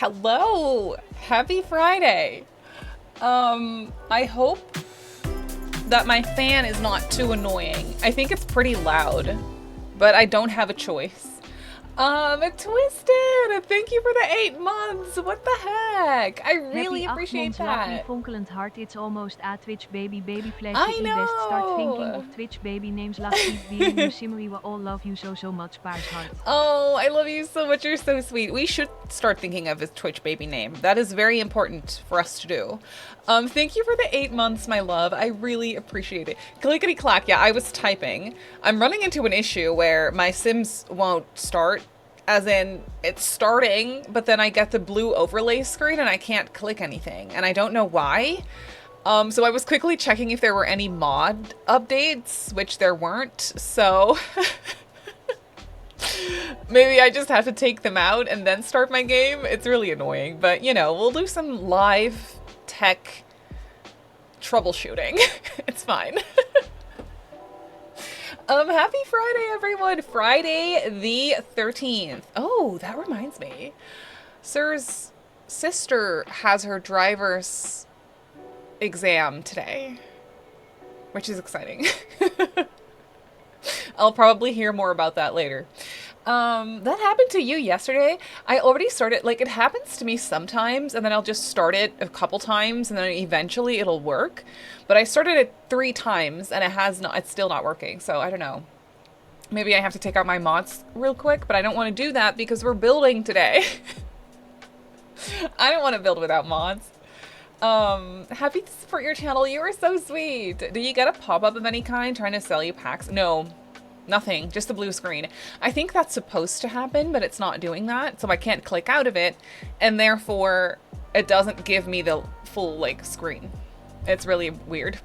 Hello! Happy Friday! I hope that my fan is not too annoying. I think it's pretty loud, but I don't have a choice. Twisted! Thank you for the 8 months! What the heck? I really Happy 8 appreciate months lovely that. fonkelend heart. It's almost a Twitch baby baby flashy I e best start thinking know! of Twitch baby names lach keep being you Simmery we all love you so much paars heart. Oh, I love you so much. You're so sweet. We should start thinking of his Twitch baby name. That is very important for us to do. Thank you for the 8 months, my love. I really appreciate it. Clickety clack. Yeah, I was typing. I'm running into an issue where my Sims won't start. As in, it's starting, but then I get the blue overlay screen and I can't click anything. And I don't know why. So I was quickly checking if there were any mod updates, which there weren't. So maybe I just have to take them out and then start my game. It's really annoying, but you know, we'll do some live tech troubleshooting. It's fine. Happy Friday, everyone. Friday the 13th. Oh, that reminds me. Sir's sister has her driver's exam today, which is exciting. I'll probably hear more about that later. That happened to you yesterday. I already started, like, it happens to me sometimes, and then I'll just start it a couple times, and then eventually it'll work. But I started it 3 times, and it's still not working, so I don't know. Maybe I have to take out my mods real quick, but I don't want to do that because we're building today. I don't want to build without mods. Happy to support your channel. You are so sweet. Do you get a pop-up of any kind trying to sell you packs? No. Nothing, just the blue screen. I think that's supposed to happen, but it's not doing that, so I can't click out of it, and therefore it doesn't give me the full, like, screen. It's really weird.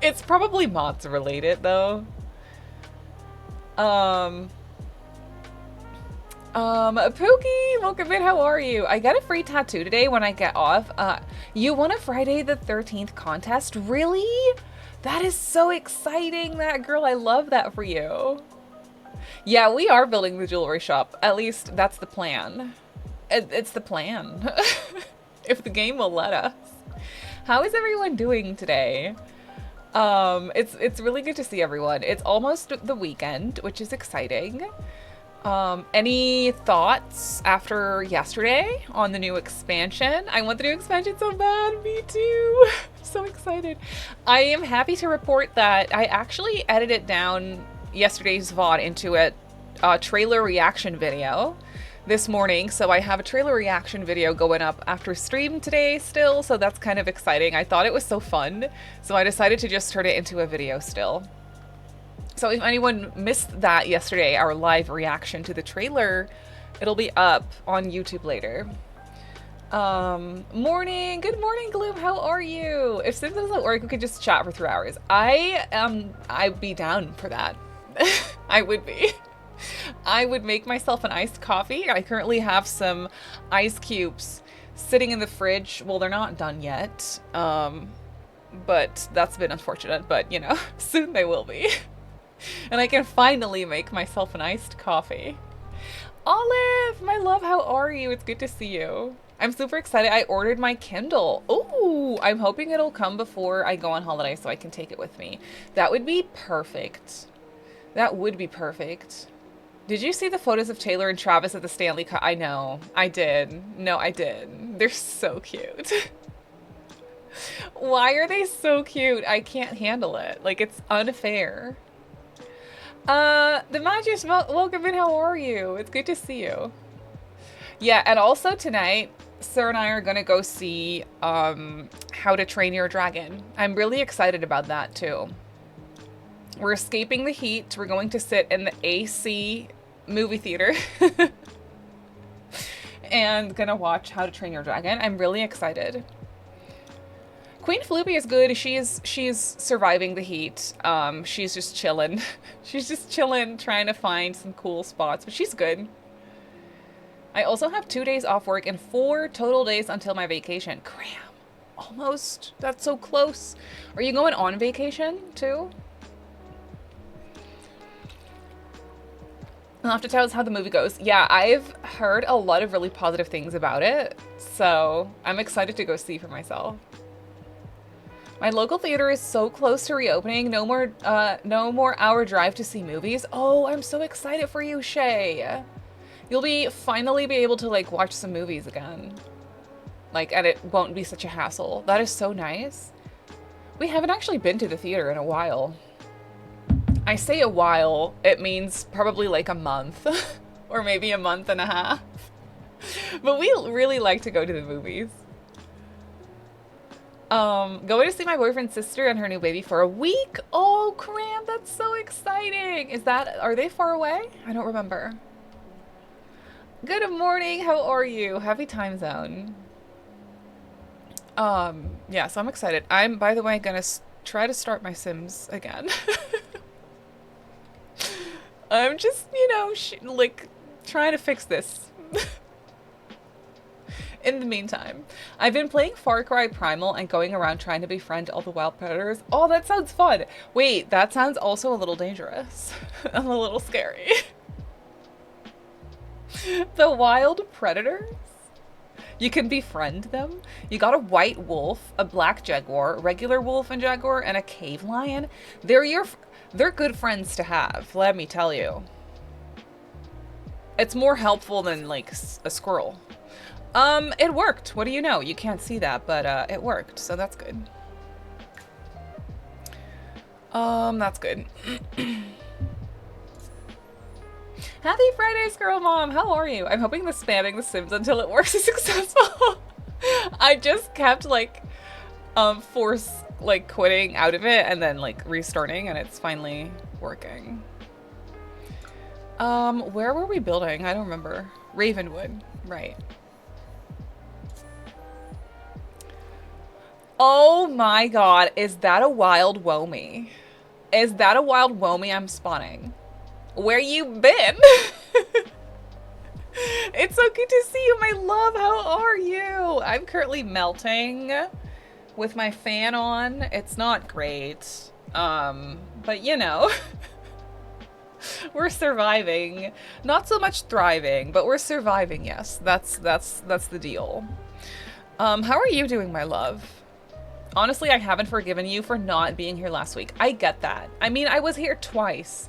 It's probably mods related, though. Pookie, welcome in, how are you? I got a free tattoo today when I get off. You won a Friday the 13th contest? Really? That is so exciting, that girl. I love that for you. Yeah, we are building the jewelry shop. At least that's the plan. It's the plan. If the game will let us. How is everyone doing today? It's really good to see everyone. It's almost the weekend, which is exciting. Any thoughts after yesterday on the new expansion? I want the new expansion so bad. Me too. So excited. I am happy to report that I actually edited down yesterday's VOD into a trailer reaction video this morning. So I have a trailer reaction video going up after stream today still. So that's kind of exciting. I thought it was so fun. So I decided to just turn it into a video still. So if anyone missed that yesterday, our live reaction to the trailer, it'll be up on YouTube later. Morning, good morning, Gloom, how are you? If Sims doesn't work, we could just chat for 3 hours. I'd be down for that. I would be. I would make myself an iced coffee. I currently have some ice cubes sitting in the fridge. Well, they're not done yet. But that's been unfortunate, but you know, soon they will be. And I can finally make myself an iced coffee. Olive, my love, how are you? It's good to see you. I'm super excited. I ordered my Kindle. Ooh, I'm hoping it'll come before I go on holiday so I can take it with me. That would be perfect. That would be perfect. Did you see the photos of Taylor and Travis at the Stanley Cup? I know. I did. No, I did. They're so cute. Why are they so cute? I can't handle it. Like, it's unfair. The Magis, welcome in, how are you? It's good to see you. Yeah, and also tonight, Sir and I are gonna go see, How to Train Your Dragon. I'm really excited about that, too. We're escaping the heat. We're going to sit in the AC movie theater. And gonna watch How to Train Your Dragon. I'm really excited. Queen Floopy is good. She's surviving the heat. She's just chilling. She's just chilling, trying to find some cool spots, but she's good. I also have 2 days off work and 4 total days until my vacation. Cram. Almost. That's so close. Are you going on vacation too? I'll have to tell us how the movie goes. Yeah, I've heard a lot of really positive things about it, so I'm excited to go see for myself. My local theater is so close to reopening. No more hour drive to see movies. Oh, I'm so excited for you, Shay. You'll be finally be able to like watch some movies again. Like, and it won't be such a hassle. That is so nice. We haven't actually been to the theater in a while. I say a while, it means probably like a month or maybe a month and a half. But we really like to go to the movies. Going to see my boyfriend's sister and her new baby for a week. Oh, cram, that's so exciting. Are they far away? I don't remember. Good morning, how are you? Happy time zone. Yeah, so I'm excited. I'm, by the way, gonna try to start my Sims again. I'm just, like, trying to fix this. In the meantime, I've been playing Far Cry Primal and going around trying to befriend all the wild predators. Oh, that sounds fun. Wait, that sounds also a little dangerous. A little scary. The wild predators? You can befriend them. You got a white wolf, a black jaguar, regular wolf and jaguar, and a cave lion. They're good friends to have, let me tell you. It's more helpful than like a squirrel. It worked. What do you know? You can't see that, but it worked, so that's good. That's good. Happy Friday, Squirrel Mom! How are you? I'm hoping the spamming The Sims until it works is successful. I just kept like quitting out of it and then like restarting, and it's finally working. Where were we building? I don't remember. Ravenwood, right. Oh my god, is that a wild Womy? Is that a wild Womy I'm spawning? Where you been? It's so good to see you, my love. How are you? I'm currently melting with my fan on. It's not great. But you know, we're surviving. Not so much thriving, but we're surviving, yes. That's the deal. How are you doing, my love? Honestly, I haven't forgiven you for not being here last week. I get that. I mean, I was here twice.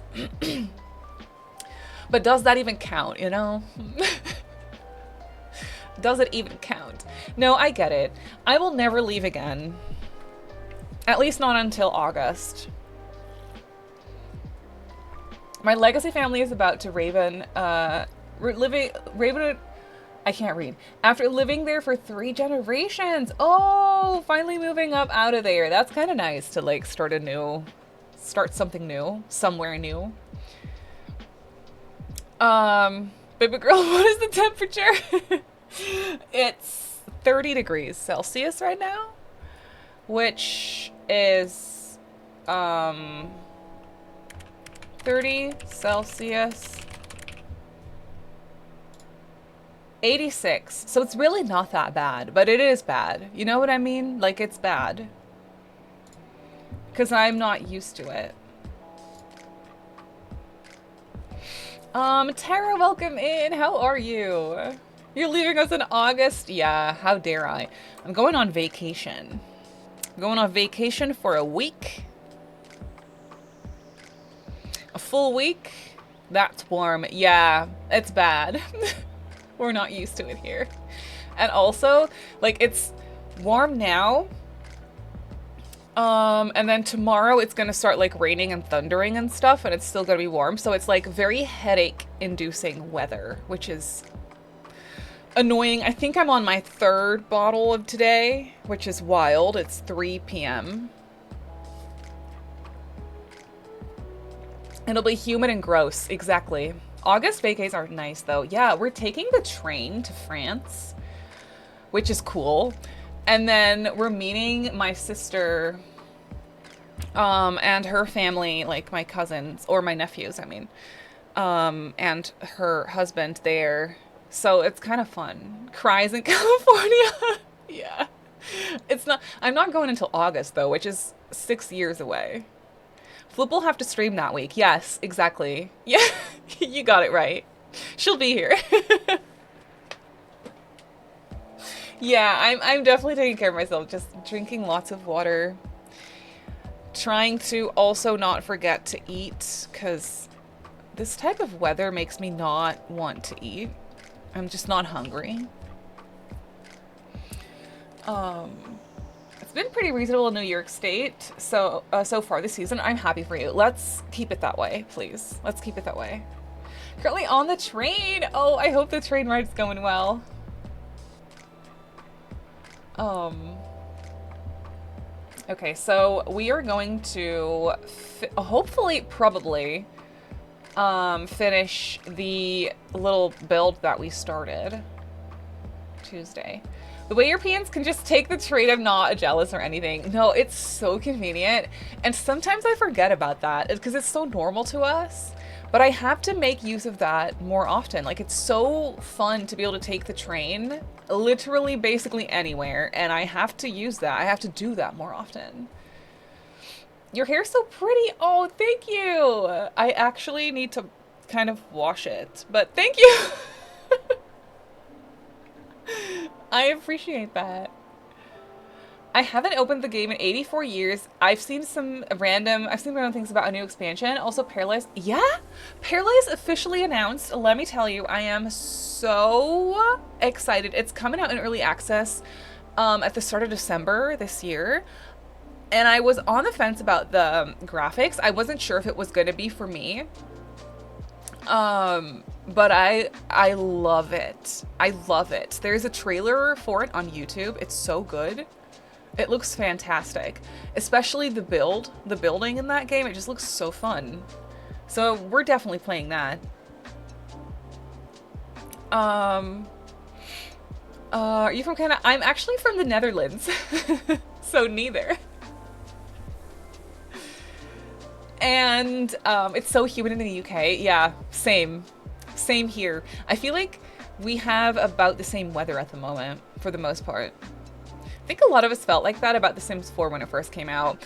But does that even count, you know? Does it even count? No, I get it. I will never leave again. At least not until August. My legacy family is about to Ravenwood. I can't read. After living there for 3 generations. Oh, finally moving up out of there. That's kind of nice to like start something new, somewhere new. Baby girl, what is the temperature? It's 30 degrees Celsius right now, which is 30 Celsius 86. So it's really not that bad, but it is bad. You know what I mean? Like, it's bad. Because I'm not used to it. Tara, welcome in. How are you? You're leaving us in August? Yeah, how dare I? I'm going on vacation. I'm going on vacation for a week. A full week? That's warm. Yeah, it's bad. We're not used to it here. And also, like, it's warm now. And then tomorrow it's gonna start like raining and thundering and stuff, and it's still gonna be warm. So it's like very headache-inducing weather, which is annoying. I think I'm on my 3rd bottle of today, which is wild. It's 3 p.m. It'll be humid and gross. Exactly. August vacays are nice though. Yeah, we're taking the train to France, which is cool. And then we're meeting my sister and her family, like my cousins, or my nephews, I mean, and her husband there. So it's kind of fun. Cries in California. Yeah. I'm not going until August though, which is 6 years away. Flip will have to stream that week. Yes, exactly. Yeah, you got it right. She'll be here. Yeah, I'm definitely taking care of myself. Just drinking lots of water. Trying to also not forget to eat, because this type of weather makes me not want to eat. I'm just not hungry. It's been pretty reasonable in New York State so far this season. I'm happy for you. Let's keep it that way, please. Let's keep it that way. Currently on the train. Oh, I hope the train ride's going well. Okay, so we are going to hopefully, probably, finish the little build that we started Tuesday. The way Europeans can just take the train, I'm not jealous or anything. No, it's so convenient. And sometimes I forget about that because it's so normal to us. But I have to make use of that more often. Like, it's so fun to be able to take the train literally basically anywhere. And I have to use that. I have to do that more often. Your hair's so pretty. Oh, thank you. I actually need to kind of wash it. But thank you. I appreciate that. I haven't opened the game in 84 years. I've seen random things about a new expansion. Also, Paralyze. Yeah? Paralyze officially announced. Let me tell you, I am so excited. It's coming out in early access at the start of December this year. And I was on the fence about the graphics. I wasn't sure if it was going to be for me. But I love it. I love it. There's a trailer for it on YouTube. It's so good. It looks fantastic, especially the building in that game. It just looks so fun. So we're definitely playing that. Are you from Canada? I'm actually from the Netherlands, so neither. And it's so humid in the UK. Yeah, same here. I feel like we have about the same weather at the moment for the most part. I think a lot of us felt like that about The Sims 4 when it first came out.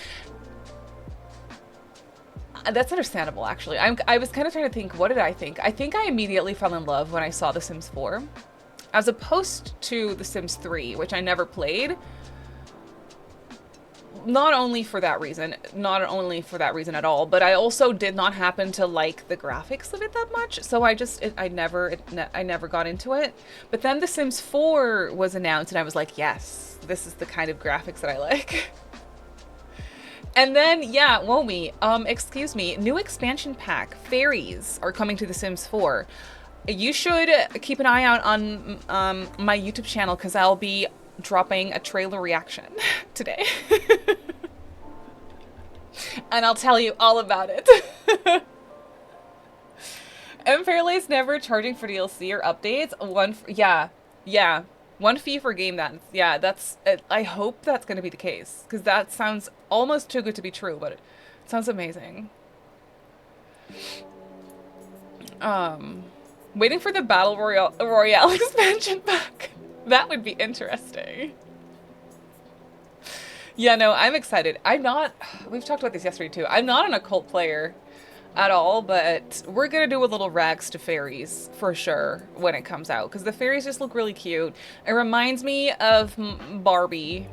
That's understandable, actually. I was kind of trying to think, what did I think? I think I immediately fell in love when I saw The Sims 4, as opposed to The Sims 3, which I never played. Not only for that reason at all, but I also did not happen to like the graphics of it that much, so I never got into it. But then The Sims 4 was announced, and I was like, yes, this is the kind of graphics that I like. And then, yeah, Womi, excuse me, new expansion pack, fairies, are coming to The Sims 4. You should keep an eye out on my YouTube channel, because I'll be dropping a trailer reaction today. And I'll tell you all about it. And Fairlay's never charging for DLC or updates. Yeah. One fee for game then. Yeah, that's I hope that's going to be the case, because that sounds almost too good to be true, but it sounds amazing. Waiting for the Battle Royale expansion pack. That would be interesting. Yeah, no, I'm excited. We've talked about this yesterday too. I'm not an occult player at all, but we're gonna do a little rags to fairies for sure when it comes out, because the fairies just look really cute. It reminds me of Barbie,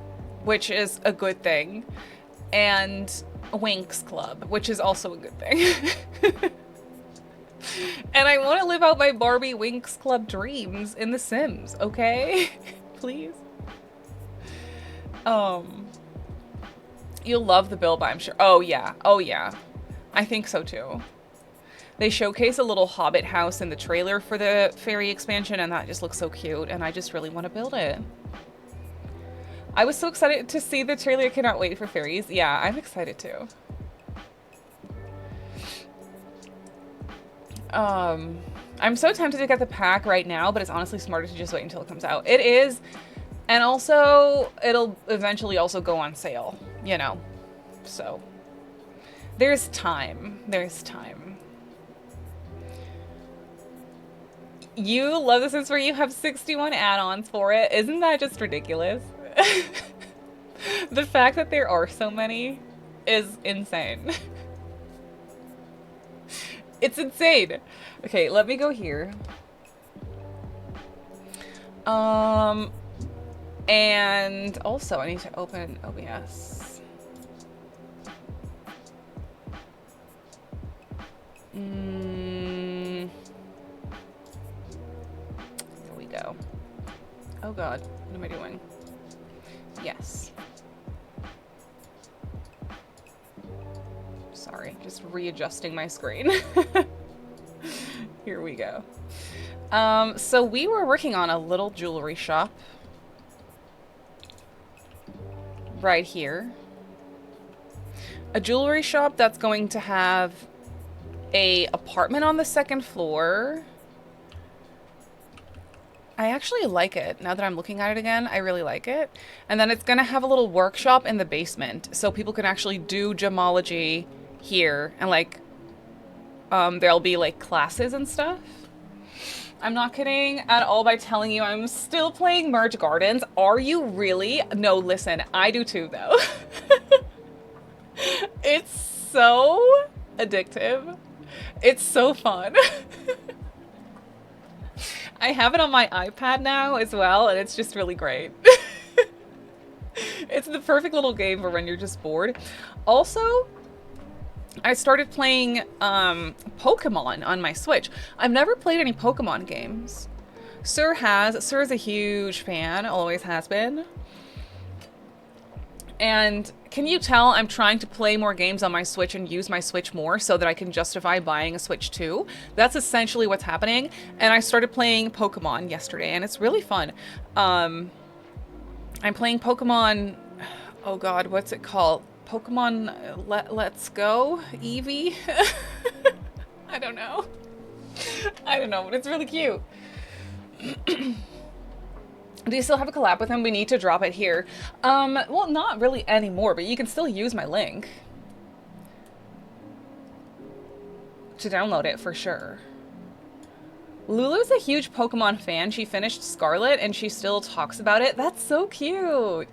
which is a good thing, and Winx Club, which is also a good thing. And I want to live out my Barbie Winx Club dreams in The Sims, okay? Please. You'll love the build, I'm sure. Oh yeah. I think so too. They showcase a little hobbit house in the trailer for the fairy expansion, and that just looks so cute, and I just really want to build it. I was so excited to see the trailer. I cannot wait for fairies. Yeah, I'm excited too. I'm so tempted to get the pack right now, but it's honestly smarter to just wait until it comes out. It is, and also it'll eventually also go on sale, you know, so there's time. You love The Sims where you have 61 add-ons for it. Isn't that just ridiculous? The fact that there are so many is insane. It's insane. Okay, let me go here. And also I need to open OBS. There we go. Oh God, what am I doing? Yes. Sorry, just readjusting my screen. Here we go. So we were working on a little jewelry shop right here. A jewelry shop that's going to have a apartment on the second floor. I actually like it. Now that I'm looking at it again, I really like it. And then it's gonna have a little workshop in the basement so people can actually do gemology here, and like there'll be like classes and stuff. I'm not kidding at all by telling you I'm still playing Merge Gardens. Are you really? No, listen, I do too though. It's so addictive. It's so fun. I have it on my iPad now as well, and it's just really great. It's the perfect little game for when you're just bored. Also, I started playing Pokemon on my Switch. I've never played any Pokemon games. Sir has. Sir is a huge fan, always has been. And can you tell I'm trying to play more games on my Switch and use my Switch more so that I can justify buying a Switch 2? That's essentially what's happening. And I started playing Pokemon yesterday, and it's really fun. I'm playing Pokemon... Oh God, what's it called? Pokemon Let's Go? Eevee? I don't know. I don't know, but it's really cute. Do you still have a collab with him? We need to drop it here. Well, not really anymore, but you can still use my link to download it for sure. Lulu's a huge Pokemon fan. She finished Scarlet and she still talks about it. That's so cute.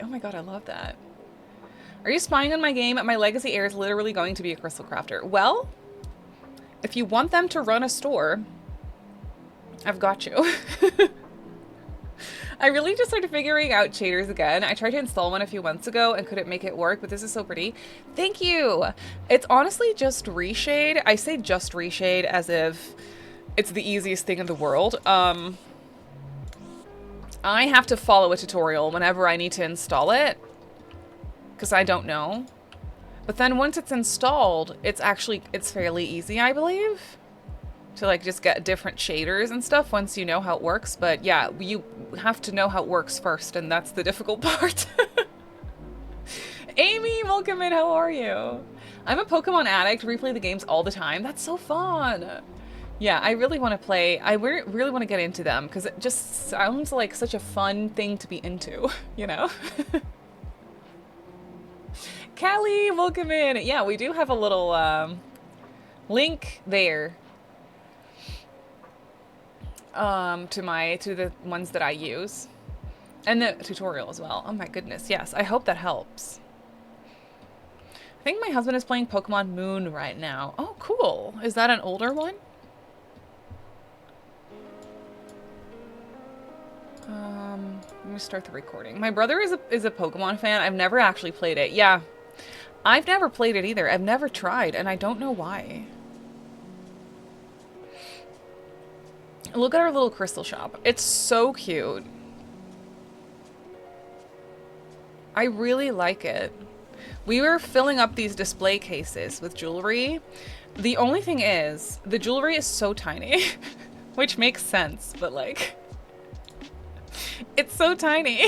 Oh my God, I love that. Are you spying on my game? My legacy heir is literally going to be a crystal crafter. Well, if you want them to run a store, I've got you. I really just started figuring out shaders again. I tried to install one a few months ago and couldn't make it work, but this is so pretty. Thank you. It's honestly just reshade. I say just reshade as if it's the easiest thing in the world. I have to follow a tutorial whenever I need to install it because I don't know. But then once it's installed, it's fairly easy, I believe, to like just get different shaders and stuff once you know how it works. But yeah, you have to know how it works first, and that's the difficult part. Amy, welcome in. How are you? I'm a Pokemon addict. Replay the games all the time. That's so fun. Yeah, I really want to play. I really want to get into them because it just sounds like such a fun thing to be into, you know? Callie, welcome in. Yeah, we do have a little link there. To the ones that I use. And the tutorial as well. Oh my goodness, yes. I hope that helps. I think my husband is playing Pokemon Moon right now. Oh, cool. Is that an older one? Let me start the recording. My brother is a Pokemon fan. I've never actually played it. Yeah. I've never played it either. I've never tried, and I don't know why. Look at our little crystal shop. It's so cute. I really like it. We were filling up these display cases with jewelry. The only thing is, the jewelry is so tiny, which makes sense, but like, it's so tiny.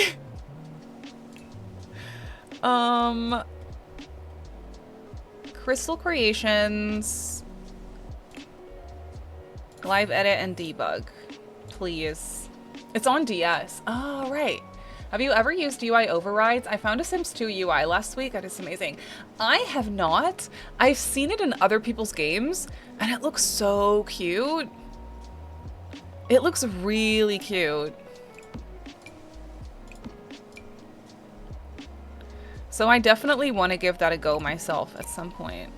Crystal Creations. Live edit and debug, please. It's on DS. Oh, right. Have you ever used UI overrides? I found a Sims 2 UI last week. That is amazing. I have not. I've seen it in other people's games, and it looks so cute. It looks really cute. So I definitely want to give that a go myself at some point.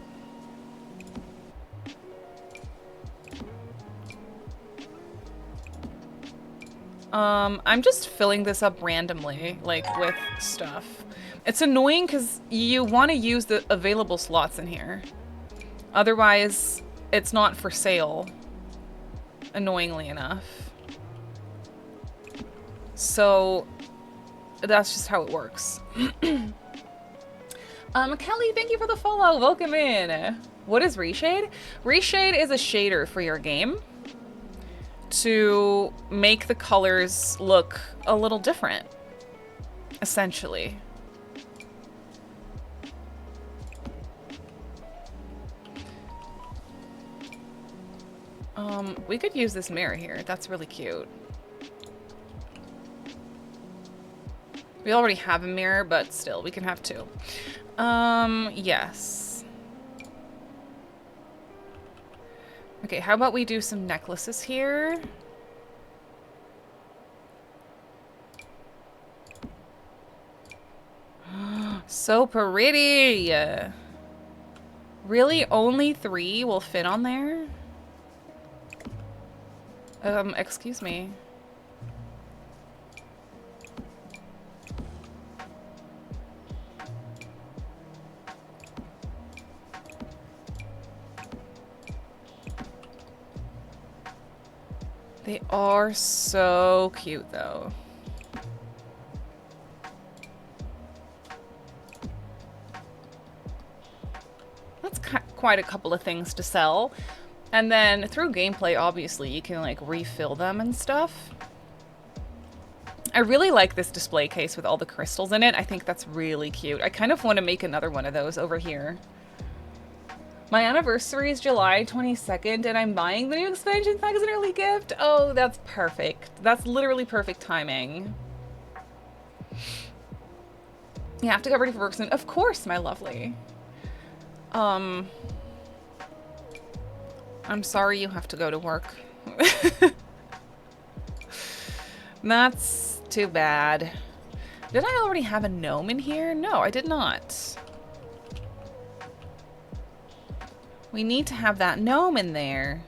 I'm just filling this up randomly, like, with stuff. It's annoying because you want to use the available slots in here. Otherwise, it's not for sale, annoyingly enough. So, that's just how it works. Kelly, thank you for the follow. Welcome in. What is Reshade? Reshade is a shader for your game to make the colors look a little different, essentially. We could use this mirror here. That's really cute. We already have a mirror, but still, we can have two. Yes. Okay, how about we do some necklaces here? So pretty! Really? Only 3 will fit on there? Excuse me. They are so cute, though. That's quite a couple of things to sell. And then through gameplay, obviously, you can like refill them and stuff. I really like this display case with all the crystals in it. I think that's really cute. I kind of want to make another one of those over here. My anniversary is July 22nd, and I'm buying the new expansion pack as an early gift. Oh, that's perfect. That's literally perfect timing. You have to get ready for work soon. Of course, my lovely. I'm sorry you have to go to work. That's too bad. Did I already have a gnome in here? No, I did not. We need to have that gnome in there.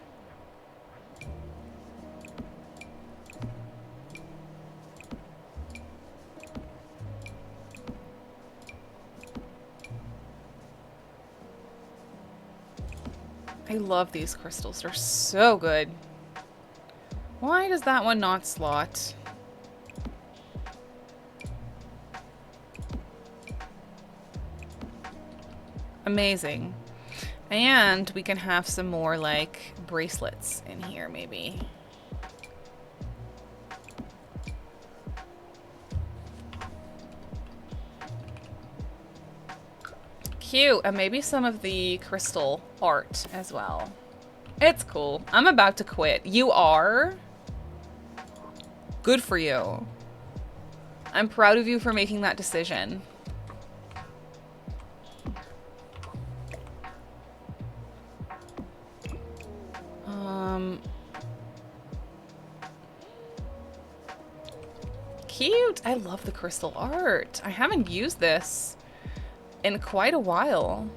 I love these crystals. They're so good. Why does that one not slot? Amazing. And we can have some more, like, bracelets in here, maybe. Cute. And maybe some of the crystal art as well. It's cool. I'm about to quit. You are? Good for you. I'm proud of you for making that decision. Cute. I love the crystal art. I haven't used this in quite a while.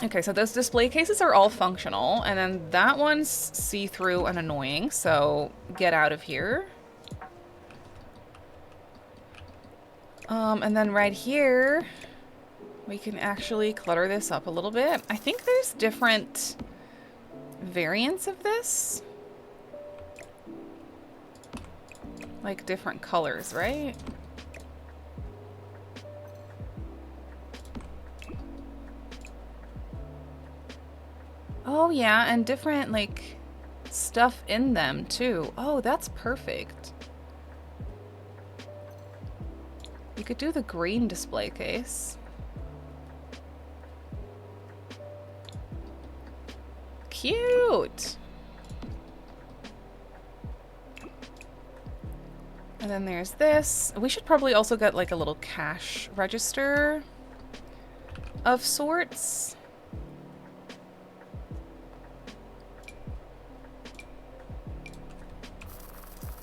Okay, so those display cases are all functional, and then that one's see-through and annoying, so get out of here. And then right here, we can actually clutter this up a little bit. I think there's different variants of this. Like different colors, right? Oh yeah, and different like stuff in them too. Oh, that's perfect. You could do the green display case. Cute. And then there's this. We should probably also get like a little cash register of sorts.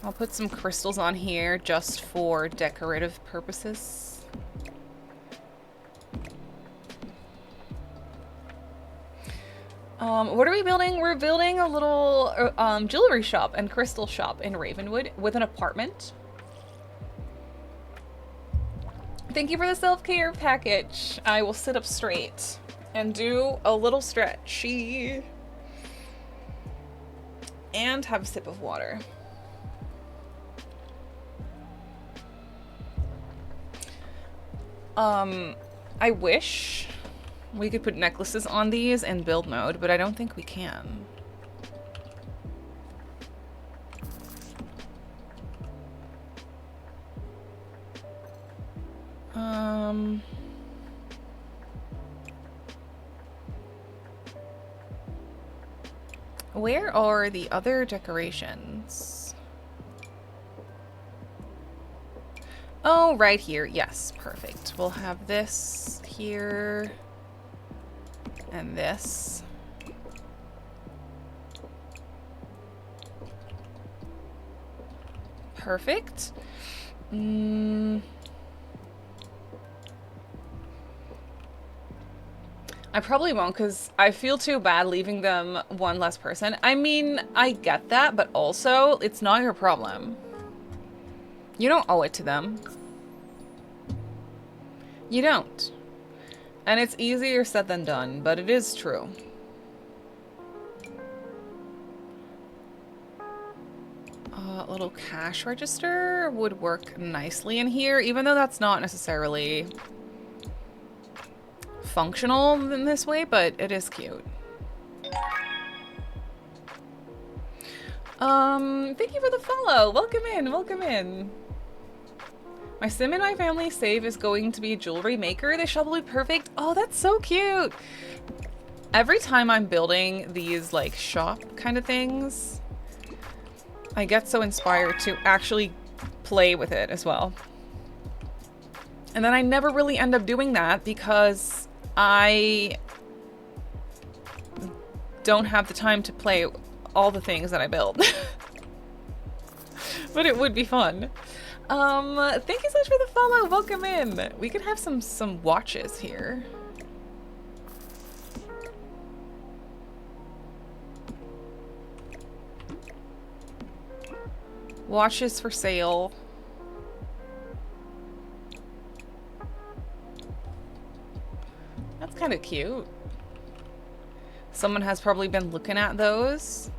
I'll put some crystals on here just for decorative purposes. What are we building? We're building a little jewelry shop and crystal shop in Ravenwood with an apartment. Thank you for the self-care package. I will sit up straight and do a little stretchy and have a sip of water. I wish we could put necklaces on these in build mode, but I don't think we can. Where are the other decorations? Oh, right here. Yes, perfect. We'll have this here and this. Perfect. I probably won't because I feel too bad leaving them one less person. I mean, I get that, but also it's not your problem. You don't owe it to them. You don't. And it's easier said than done, but it is true. A little cash register would work nicely in here, even though that's not necessarily functional in this way, but it is cute. Thank you for the follow. Welcome in, welcome in. My sim and my family save is going to be a jewelry maker. The shop will be perfect. Oh, that's so cute. Every time I'm building these like shop kind of things, I get so inspired to actually play with it as well. And then I never really end up doing that because I don't have the time to play all the things that I build. But it would be fun. Thank you so much for the follow. Welcome in. We could have some watches here. Watches for sale. That's kind of cute. Someone has probably been looking at those.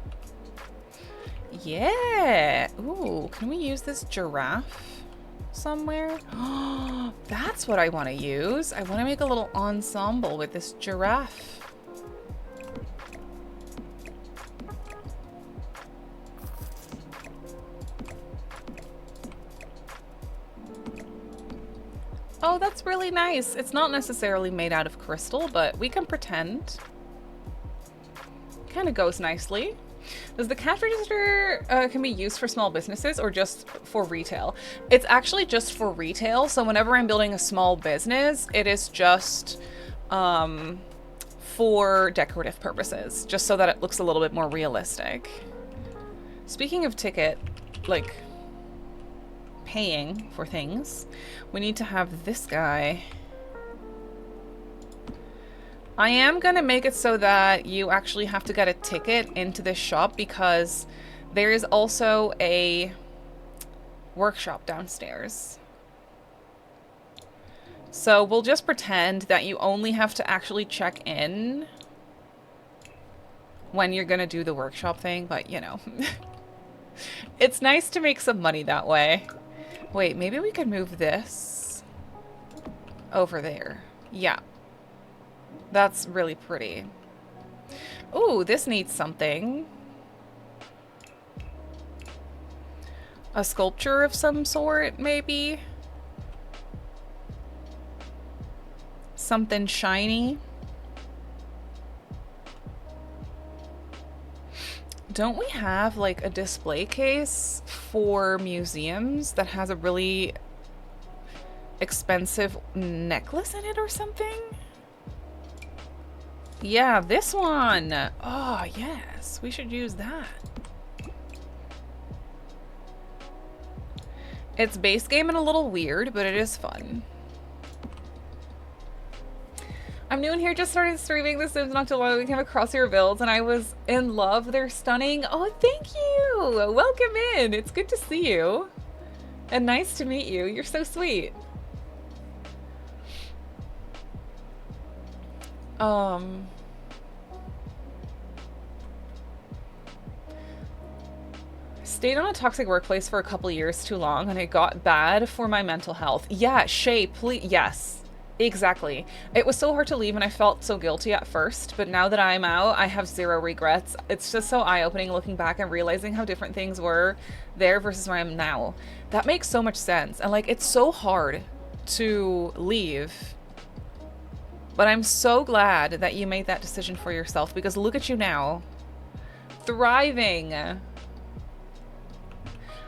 Yeah. Ooh, can we use this giraffe somewhere? Oh, that's what I want to use. I want to make a little ensemble with this giraffe. Oh, that's really nice. It's not necessarily made out of crystal, but we can pretend. Kind of goes nicely. Does the cash register can be used for small businesses or just for retail? It's actually just for retail. So whenever I'm building a small business, it is just for decorative purposes, just so that it looks a little bit more realistic. Speaking of ticket, like paying for things, we need to have this guy. I am gonna make it so that you actually have to get a ticket into this shop because there is also a workshop downstairs. So we'll just pretend that you only have to actually check in when you're gonna do the workshop thing, but you know. It's nice to make some money that way. Wait, maybe we could move this over there. Yeah. That's really pretty. Ooh, this needs something. A sculpture of some sort, maybe? Something shiny. Don't we have like a display case for museums that has a really expensive necklace in it or something? Yeah, this one. Oh, yes. We should use that. It's base game and a little weird, but it is fun. I'm new in here, just started streaming The Sims not too long ago. I came across your builds and I was in love. They're stunning. Oh, thank you. Welcome in. It's good to see you. And nice to meet you. You're so sweet. Stayed on a toxic workplace for a couple years too long and it got bad for my mental health. Yeah, Shay, please. Yes, exactly. It was so hard to leave and I felt so guilty at first, but now that I'm out, I have zero regrets. It's just so eye-opening looking back and realizing how different things were there versus where I am now. That makes so much sense. And like, it's so hard to leave. But I'm so glad that you made that decision for yourself because look at you now. Thriving.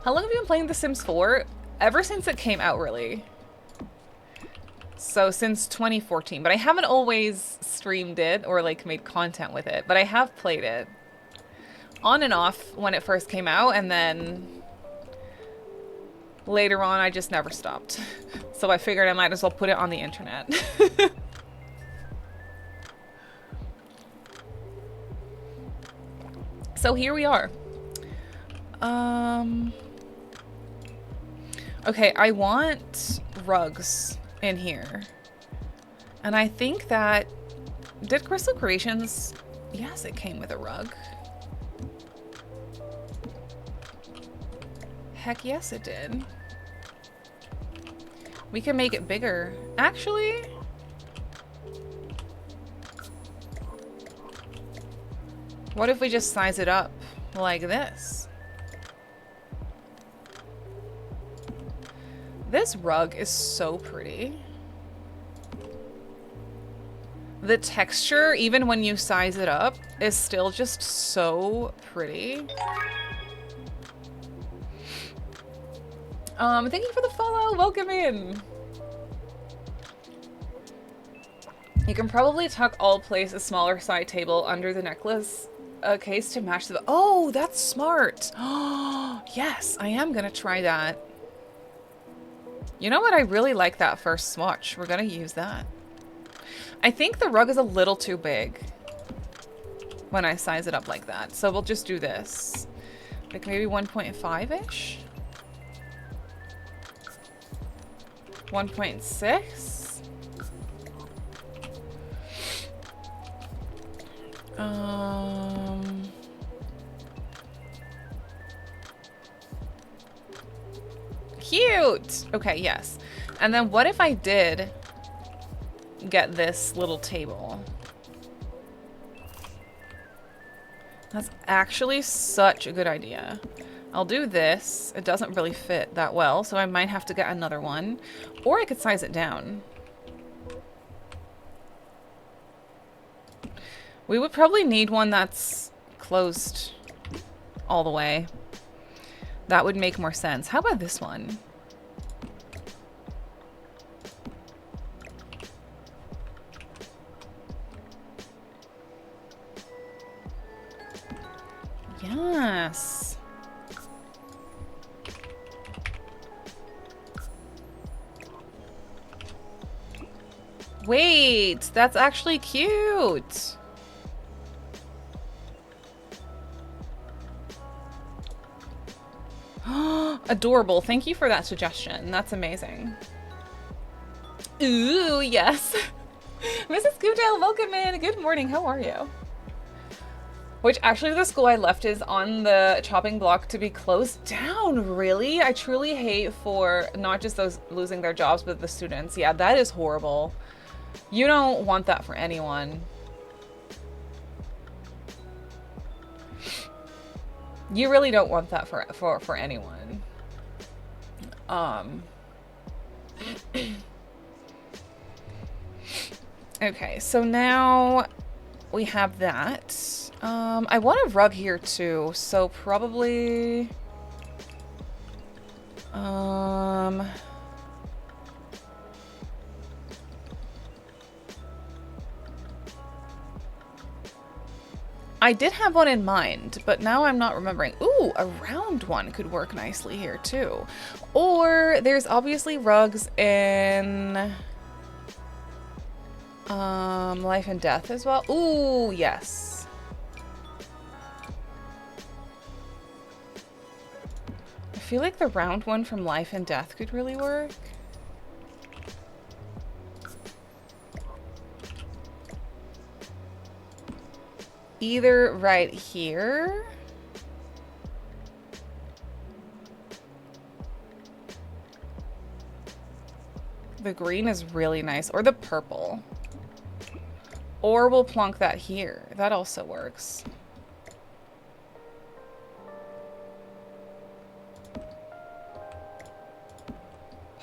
How long have you been playing The Sims 4? Ever since it came out, really. So since 2014, but I haven't always streamed it or like made content with it, but I have played it on and off when it first came out, and then later on I just never stopped. So I figured I might as well put it on the internet. So here we are. Okay, I want rugs in here. And I think that... Did Crystal Creations... Yes, it came with a rug. Heck yes, it did. We can make it bigger. Actually... What if we just size it up like this? This rug is so pretty. The texture, even when you size it up, is still just so pretty. Thank you for the follow. Welcome in. You can probably tuck all place a smaller side table under the necklace case to match the... Oh, that's smart. Oh, yes, I am gonna try that. You know what? I really like that first swatch. We're gonna use that. I think the rug is a little too big when I size it up like that. So we'll just do this. Like maybe 1.5-ish? 1.6? Cute! Okay, yes. And then what if I did get this little table? That's actually such a good idea. I'll do this. It doesn't really fit that well, so I might have to get another one. Or I could size it down. We would probably need one that's closed all the way. That would make more sense. How about this one? Yes. Wait, that's actually cute. Adorable. Thank you for that suggestion. That's amazing. Ooh, yes. Mrs. Goodale, welcome in. Good morning. How are you? Which actually the school I left is on the chopping block to be closed down. Really? I truly hate for not just those losing their jobs, but the students. Yeah, that is horrible. You don't want that for anyone. You really don't want that for anyone. Okay, so now we have that. I want a rug here too, so probably I did have one in mind, but now I'm not remembering. Ooh, a round one could work nicely here too. Or there's obviously rugs in Life and death as well. Ooh, yes. I feel like the round one from life and death could really work. Either right here. The green is really nice. Or the purple. Or we'll plonk that here. That also works.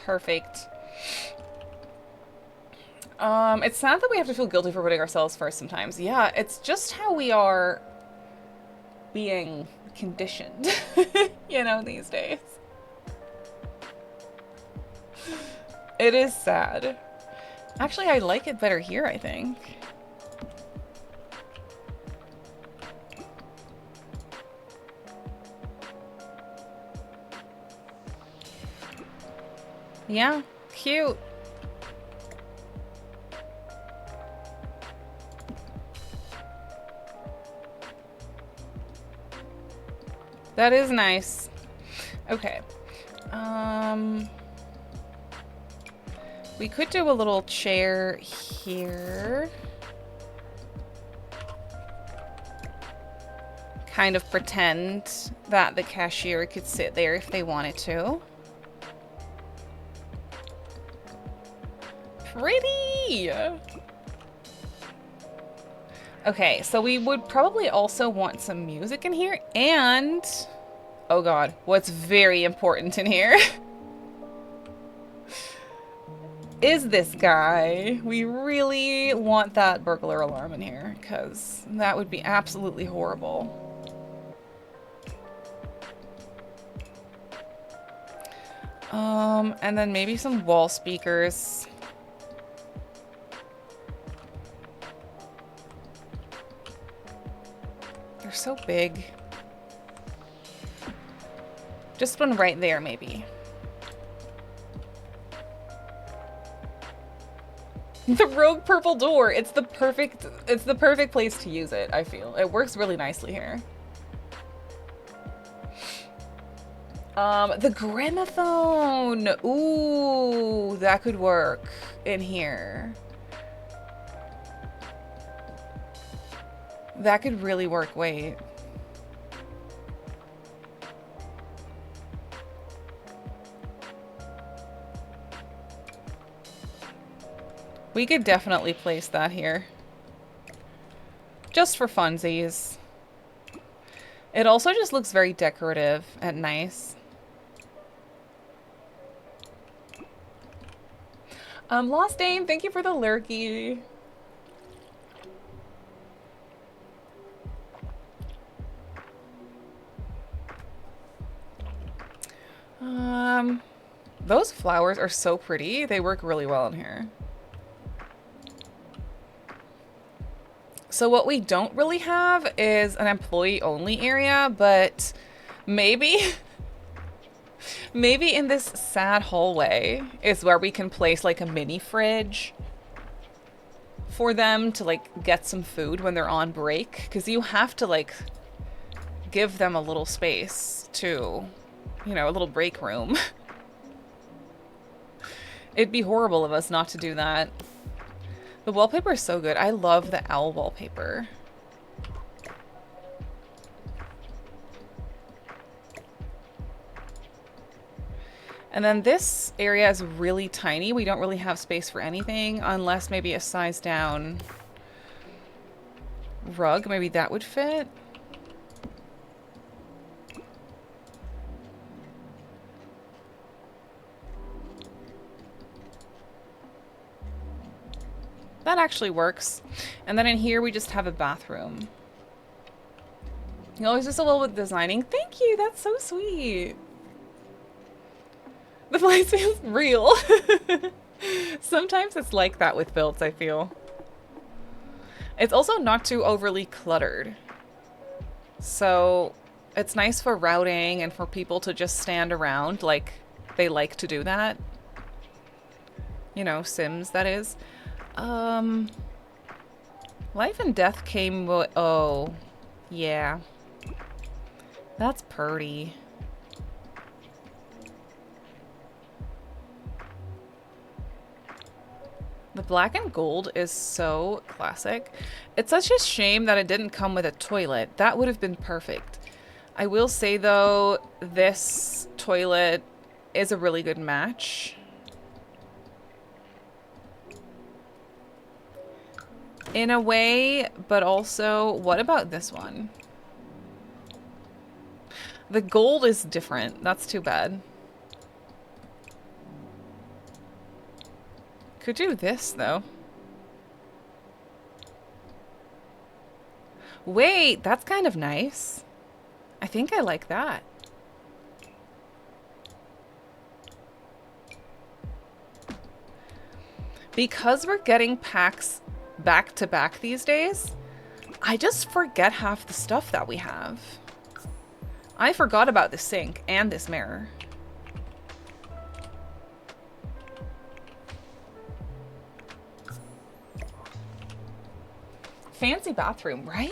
Perfect. It's sad that we have to feel guilty for putting ourselves first sometimes. Yeah, it's just how we are being conditioned, you know, these days. It is sad. Actually, I like it better here, I think. Yeah, cute. That is nice. Okay. We could do a little chair here. Kind of pretend that the cashier could sit there if they wanted to. Pretty! Okay, so we would probably also want some music in here, and... oh god, what's very important in here is this guy. We really want that burglar alarm in here, because that would be absolutely horrible. And then maybe some wall speakers. They're so big. Just one right there, maybe. The rogue purple door. It's the perfect place to use it, I feel. It works really nicely here. The gramophone. Ooh, that could work in here. That could really work. Wait. We could definitely place that here. Just for funsies. It also just looks very decorative and nice. Lost Dame, thank you for the lurky. Those flowers are so pretty. They work really well in here. So what we don't really have is an employee-only area, but maybe... maybe in this sad hallway is where we can place like a mini fridge for them to like get some food when they're on break. Because you have to like give them a little space to, you know, a little break room. It'd be horrible of us not to do that. The wallpaper is so good. I love the owl wallpaper. And then this area is really tiny. We don't really have space for anything unless maybe a size down rug. Maybe that would fit. That actually works. And then in here we just have a bathroom. You always just a little bit designing. Thank you, that's so sweet. The place feels real. Sometimes it's like that with builds, I feel. It's also not too overly cluttered. So it's nice for routing and for people to just stand around like they like to do that. You know, Sims, that is. Um, life and death came with, oh, yeah. That's pretty. The black and gold is so classic. It's such a shame that it didn't come with a toilet. That would have been perfect. I will say, though, this toilet is a really good match. In a way, but also, what about this one? The gold is different. That's too bad. Could do this, though. Wait, that's kind of nice. I think I like that. Because we're getting packs back to back these days, I just forget half the stuff that we have. I forgot about the sink and this mirror. Fancy bathroom, right?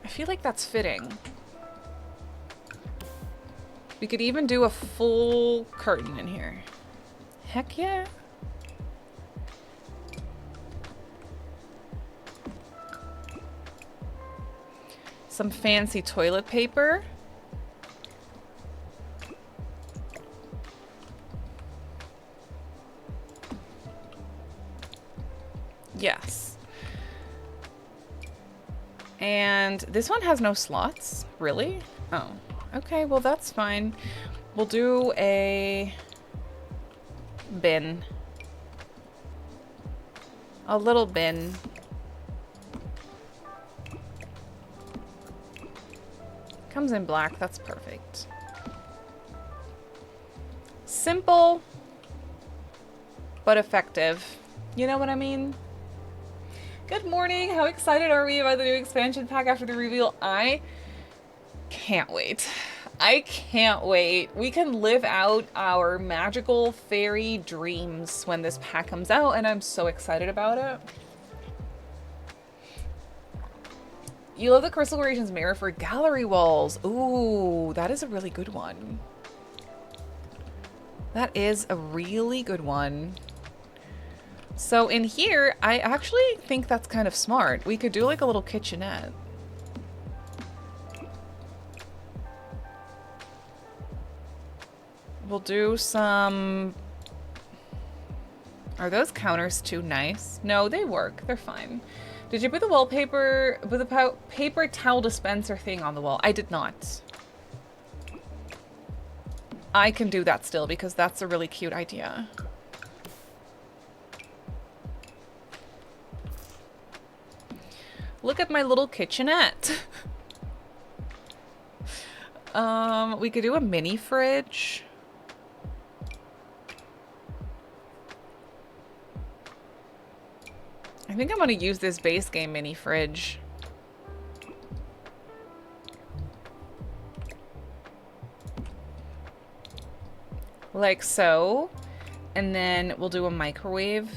I feel like that's fitting. We could even do a full curtain in here. Heck yeah. Some fancy toilet paper. Yes. And this one has no slots, really? Oh, okay, well that's fine. We'll do a bin. A little bin. Comes in black, that's perfect. Simple, but effective. You know what I mean? Good morning, how excited are we about the new expansion pack after the reveal? I can't wait. I can't wait. We can live out our magical fairy dreams when this pack comes out, and I'm so excited about it. You love the Crystal Creations mirror for gallery walls. Ooh, that is a really good one. That is a really good one. So in here, I actually think that's kind of smart. We could do like a little kitchenette. We'll do some... Are those counters too nice? No, they work. They're fine. Did you put the wallpaper, put the paper towel dispenser thing on the wall? I did not. I can do that still because that's a really cute idea. Look at my little kitchenette. We could do a mini fridge. I think I'm gonna use this base game mini fridge. Like so. And then we'll do a microwave.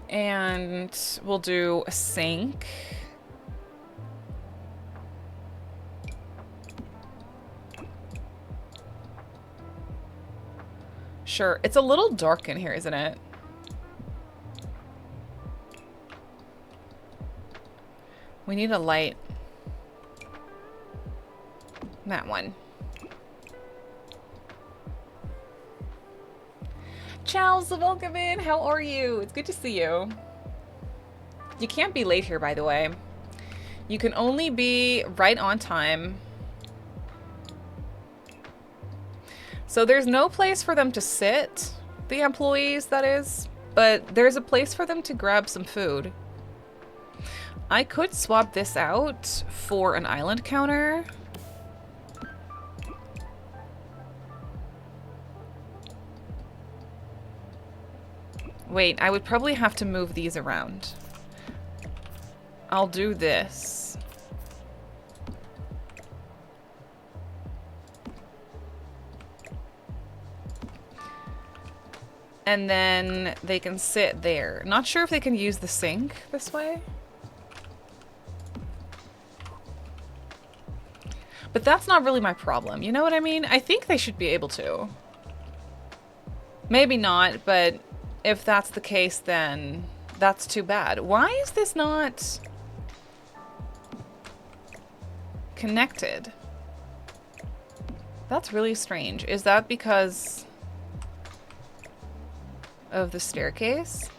And we'll do a sink. Sure, it's a little dark in here, isn't it? We need a light. That one. Charles, welcome in. How are you? It's good to see you. You can't be late here, by the way. You can only be right on time. So there's no place for them to sit, the employees, that is, but there's a place for them to grab some food. I could swap this out for an island counter. Wait, I would probably have to move these around. I'll do this. And then they can sit there. Not sure if they can use the sink this way. But that's not really my problem. You know what I mean? I think they should be able to. Maybe not, but if that's the case, then that's too bad. Why is this not connected? That's really strange. Is that because of the staircase?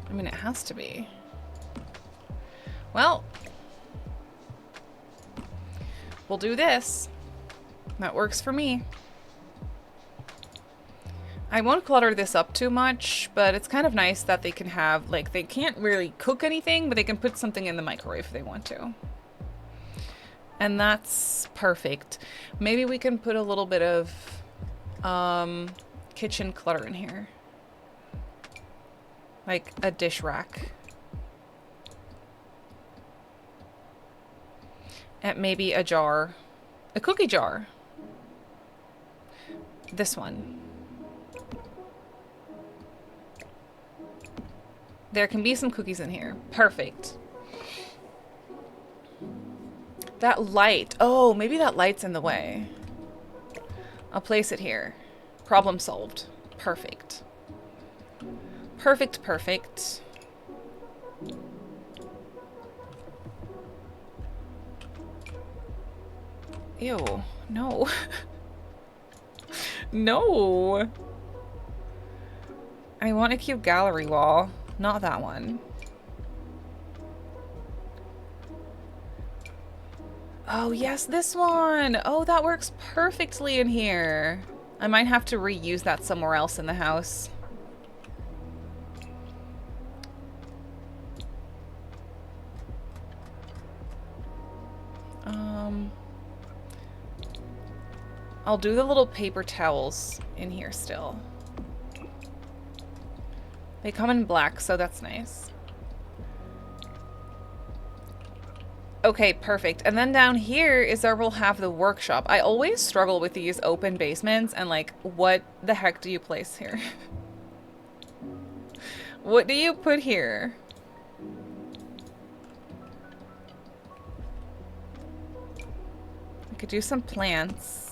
I mean, it has to be. Well, we'll do this. That works for me. I won't clutter this up too much, but it's kind of nice that they can have, like, they can't really cook anything, but they can put something in the microwave if they want to. And that's perfect. Maybe we can put a little bit of kitchen clutter in here. Like a dish rack. And maybe a jar. A cookie jar. This one. There can be some cookies in here. Perfect. That light. Oh, maybe that light's in the way. I'll place it here. Problem solved. Perfect. Perfect, perfect. Ew. No. No. I want a cute gallery wall. Not that one. Oh, yes, this one. Oh, that works perfectly in here. I might have to reuse that somewhere else in the house. I'll do the little paper towels in here still. They come in black, so that's nice. Okay, perfect. And then down here is where we'll have the workshop. I always struggle with these open basements and like, what the heck do you place here? What do you put here? I could do some plants.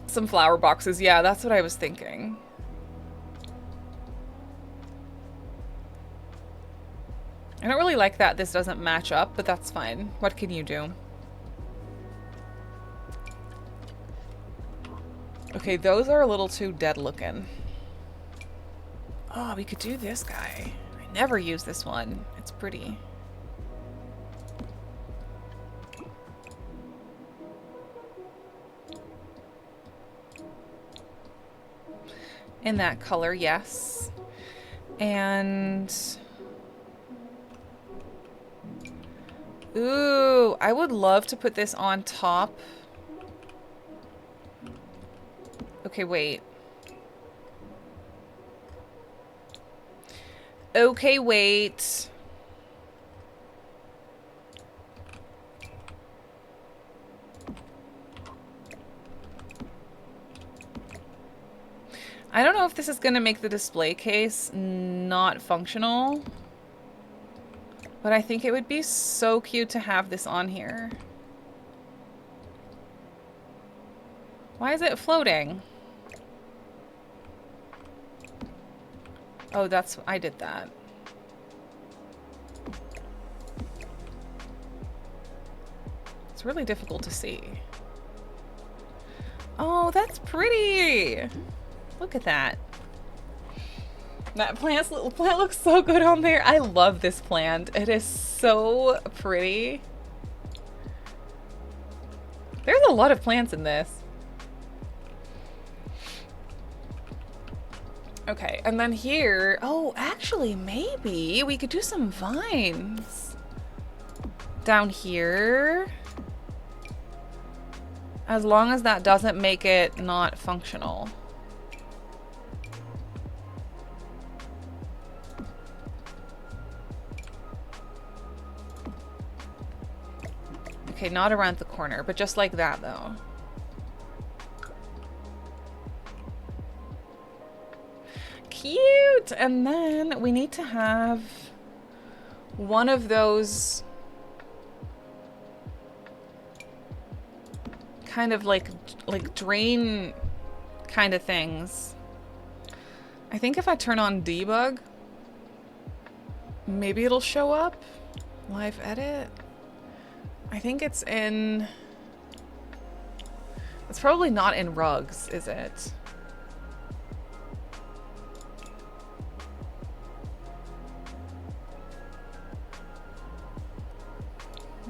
Some flower boxes. Yeah, that's what I was thinking. I don't really like that this doesn't match up, but that's fine. What can you do? Okay, those are a little too dead looking. Oh, we could do this guy. I never use this one. It's pretty. In that color, yes. And... ooh, I would love to put this on top. Okay, wait. Okay, wait. I don't know if this is going to make the display case not functional. But I think it would be so cute to have this on here. Why is it floating? Oh, that's... I did that. It's really difficult to see. Oh, that's pretty! Look at that. That plant looks so good on there. I love this plant. It is so pretty. There's a lot of plants in this. Okay, and then here... oh, actually, maybe we could do some vines. Down here. As long as that doesn't make it not functional. Okay, not around the corner, but just like that, though. Cute! And then we need to have one of those kind of like drain kind of things. I think if I turn on debug, maybe it'll show up. Live edit. I think it's in... It's probably not in rugs, is it?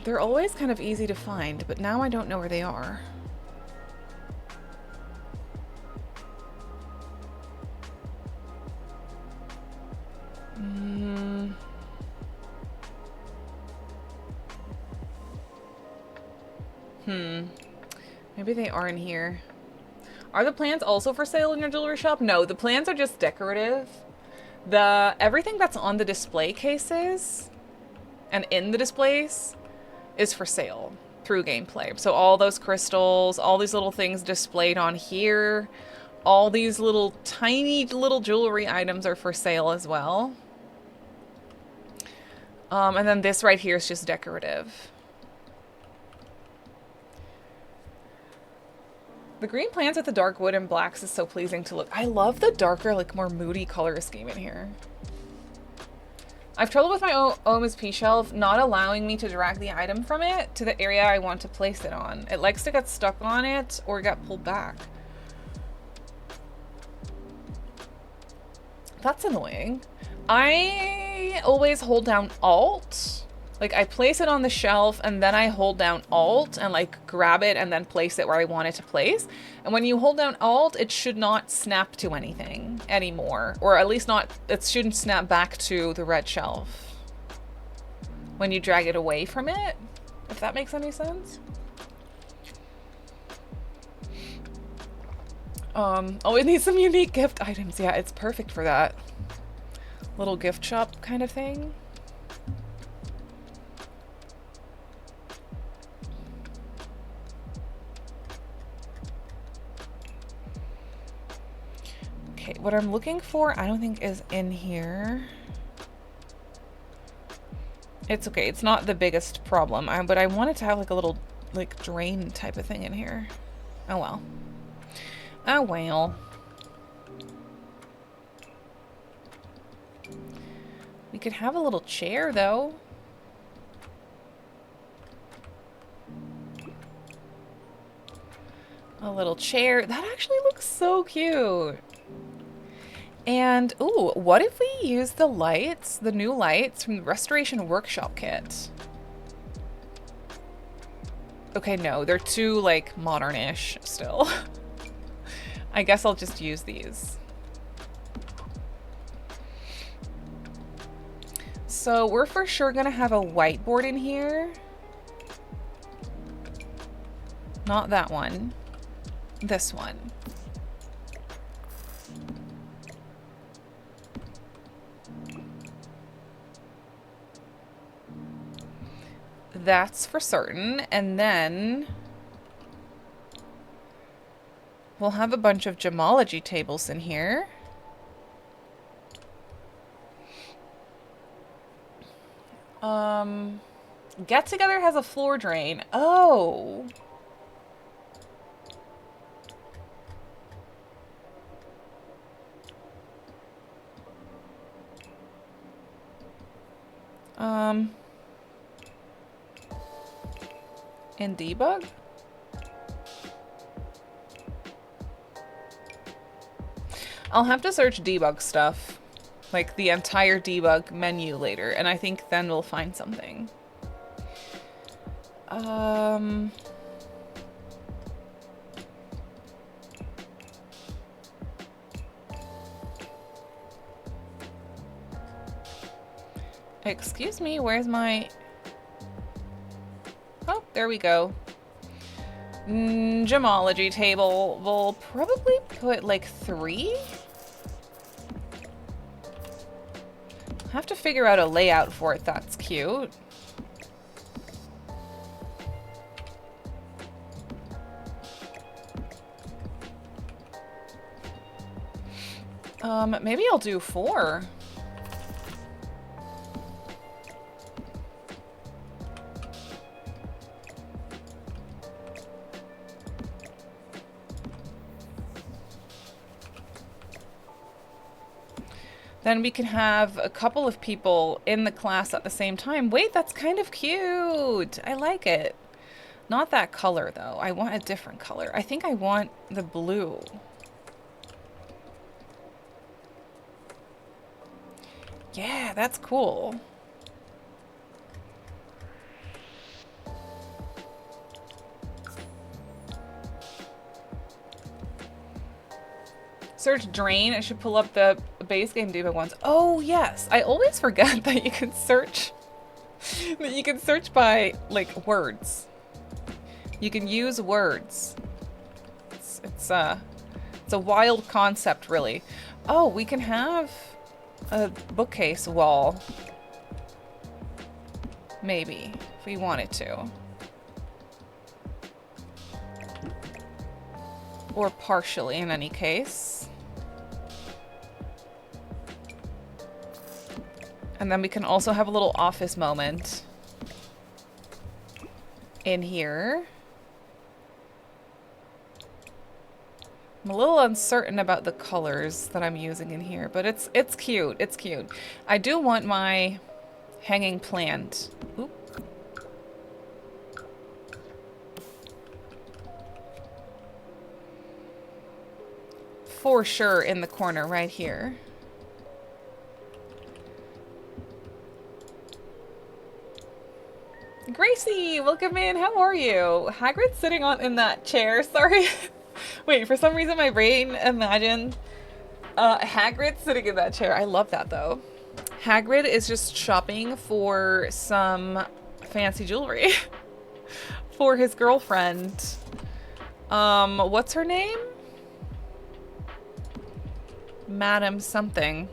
They're always kind of easy to find, but now I don't know where they are. Maybe they are in here. Are the plants also for sale in your jewelry shop? No, the plants are just decorative. Everything that's on the display cases and in the displays is for sale through gameplay. So all those crystals, all these little things displayed on here, all these little tiny little jewelry items are for sale as well. And then this right here is just decorative. The green plants with the dark wood and blacks is so pleasing to look. I love the darker, like more moody color scheme in here. I've trouble with my OMSP shelf not allowing me to drag the item from it to the area I want to place it on. It likes to get stuck on it or get pulled back. That's annoying. I always hold down Alt. Like, I place it on the shelf, and then I hold down Alt and, like, grab it and then place it where I want it to place. And when you hold down Alt, it should not snap to anything anymore. Or at least not, it shouldn't snap back to the red shelf when you drag it away from it, if that makes any sense. Oh, it needs some unique gift items. Yeah, it's perfect for that. Little gift shop kind of thing. Okay, what I'm looking for, I don't think is in here. It's okay, it's not the biggest problem, but I wanted to have like a little, like, drain type of thing in here. Oh well. Oh well. We could have a little chair, though. A little chair. That actually looks so cute. And, ooh, what if we use the lights, the new lights from the Restoration Workshop kit? Okay, no, they're too, like, modern-ish still. I guess I'll just use these. So we're for sure gonna have a whiteboard in here. Not that one. This one. That's for certain. And then we'll have a bunch of gemology tables in here. Get Together has a floor drain. Oh. In debug? I'll have to search debug stuff, like the entire debug menu later, and I think then we'll find something. Excuse me, where's my... Oh, there we go. Gemology table. We'll probably put like 3. Have to figure out a layout for it that's cute. Maybe I'll do 4. Then we can have a couple of people in the class at the same time. Wait, that's kind of cute. I like it. Not that color, though. I want a different color. I think I want the blue. Yeah, that's cool. Search drain. I should pull up the base game demo ones. Oh, yes. I always forget that you can search. That you can search by, like, words. You can use words. It's a wild concept, really. Oh, we can have a bookcase wall. Maybe, if we wanted to. Or partially, in any case. And then we can also have a little office moment in here. I'm a little uncertain about the colors that I'm using in here, but it's cute. It's cute. I do want my hanging plant. Oop. For sure in the corner right here. Gracie, welcome in. How are you? Hagrid's sitting in that chair. Sorry. Wait, for some reason my brain imagined Hagrid sitting in that chair. I love that though. Hagrid is just shopping for some fancy jewelry for his girlfriend. What's her name? Madam something.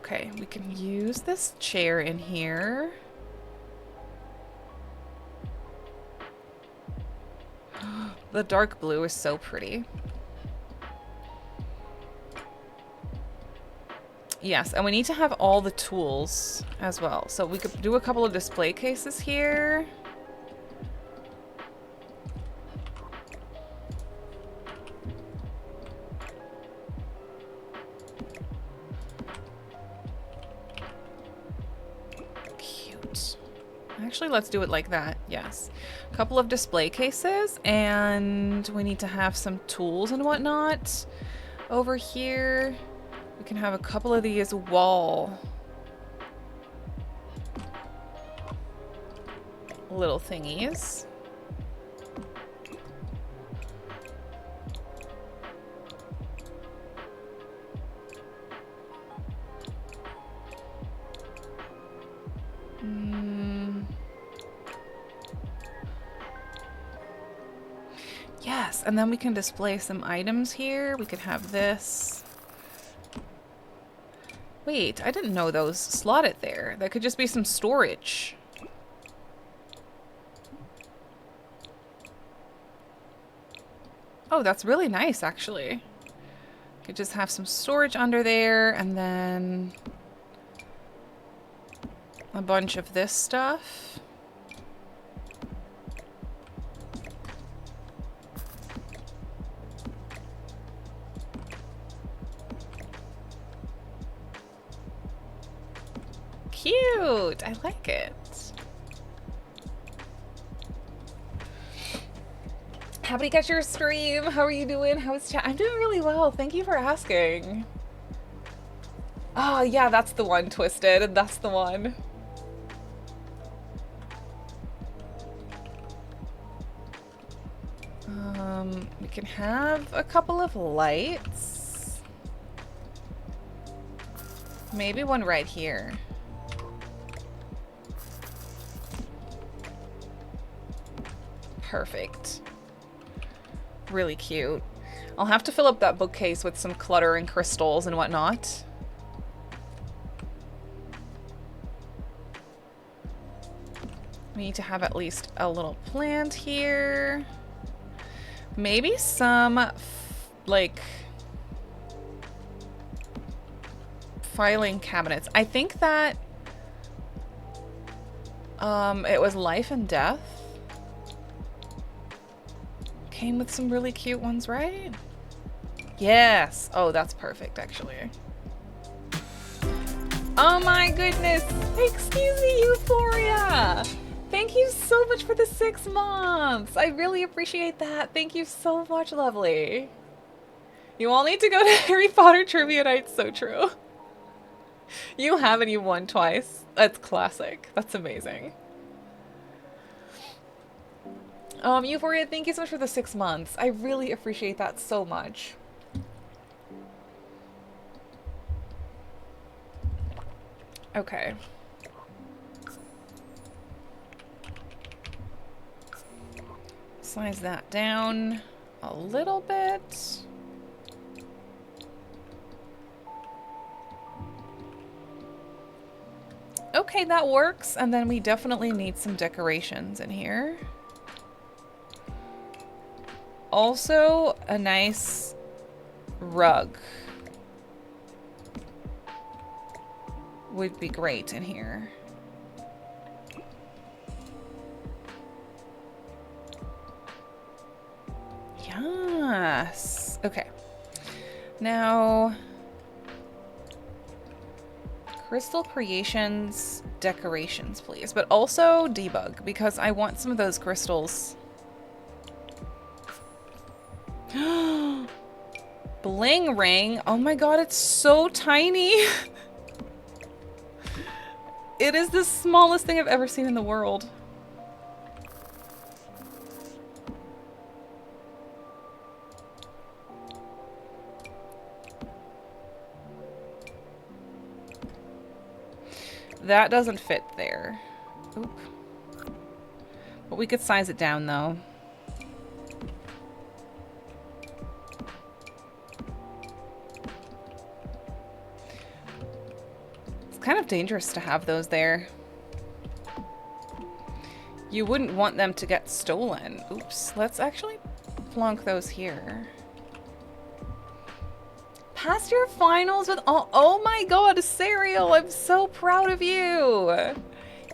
Okay, we can use this chair in here. The dark blue is so pretty. Yes, and we need to have all the tools as well. So we could do a couple of display cases here. Actually, let's do it like that. Yes. A couple of display cases, and we need to have some tools and whatnot over here. We can have a couple of these wall little thingies. Yes, and then we can display some items here. We could have this. Wait, I didn't know those slotted there. That could just be some storage. Oh, that's really nice, actually. Could just have some storage under there, and then a bunch of this stuff. Cute! I like it. How did you catch your stream? How are you doing? How's chat? I'm doing really well. Thank you for asking. Oh, yeah, that's the one, Twisted. That's the one. We can have a couple of lights. Maybe one right here. Perfect. Really cute. I'll have to fill up that bookcase with some clutter and crystals and whatnot. We need to have at least a little plant here. Maybe some, like, filing cabinets. I think that it was life and death. Came with some really cute ones, right? Yes. Oh, that's perfect, actually. Oh my goodness. Excuse me, Euphoria. Thank you so much for the 6 months. I really appreciate that. Thank you so much, lovely. You all need to go to Harry Potter Trivia Night. So true. You have and you won twice. That's classic. That's amazing. Euphoria, thank you so much for the 6 months. I really appreciate that so much. Okay. Size that down a little bit. Okay, that works. And then we definitely need some decorations in here. Also, a nice rug would be great in here. Yes. Okay. Now, Crystal Creations decorations, please. But also debug, because I want some of those crystals. Bling ring. Oh my god, it's so tiny. It is the smallest thing I've ever seen in the world. That doesn't fit there. Oop. But we could size it down though. Kind of dangerous to have those there. You wouldn't want them to get stolen. Oops. Let's actually plonk those here. Passed your finals with all— oh my god, Serial, I'm so proud of you.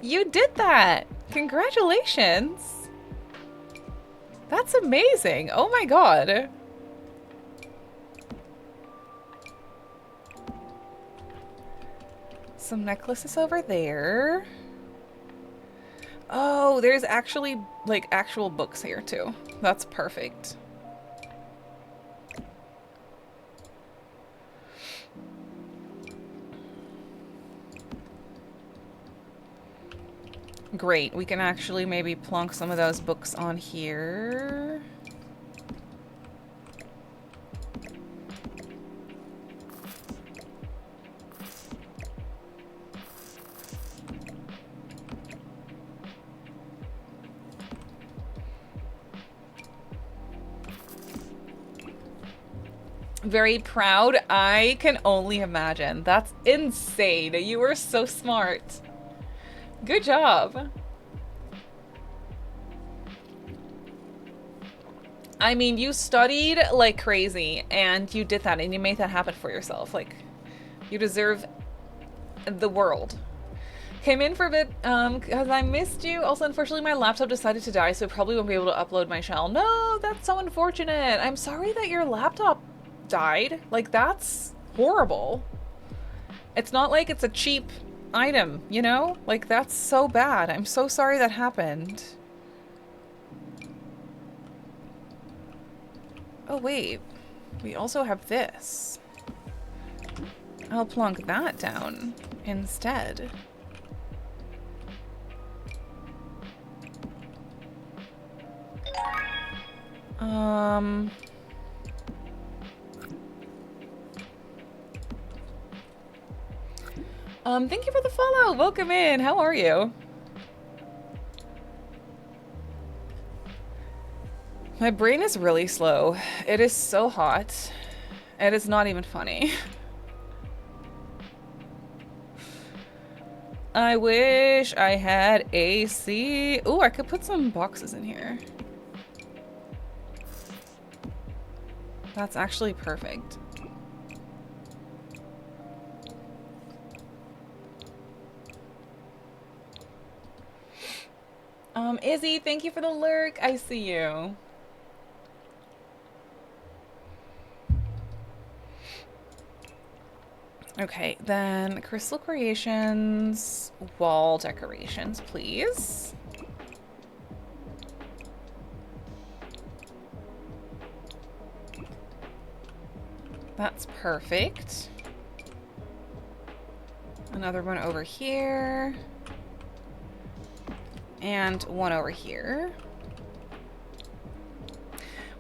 You did that. Congratulations. That's amazing. Oh my god. Some necklaces over there. Oh, there's actually, like, actual books here, too. That's perfect. Great. We can actually maybe plonk some of those books on here. Very proud. I can only imagine. That's insane. You were so smart. Good job. I mean, you studied like crazy and you did that and you made that happen for yourself. Like, you deserve the world. Came in for a bit because I missed you. Also, unfortunately, my laptop decided to die, so I probably won't be able to upload my channel. No, that's so unfortunate. I'm sorry that your laptop died. Like, that's horrible. It's not like it's a cheap item, you know? Like, that's so bad. I'm so sorry that happened. Oh, wait. We also have this. I'll plonk that down instead. Thank you for the follow. Welcome in. How are you? My brain is really slow. It is so hot. It is not even funny. I wish I had AC. Ooh, I could put some boxes in here. That's actually perfect. Izzy, thank you for the lurk. I see you. Okay, then Crystal Creations, wall decorations, please. That's perfect. Another one over here. And one over here.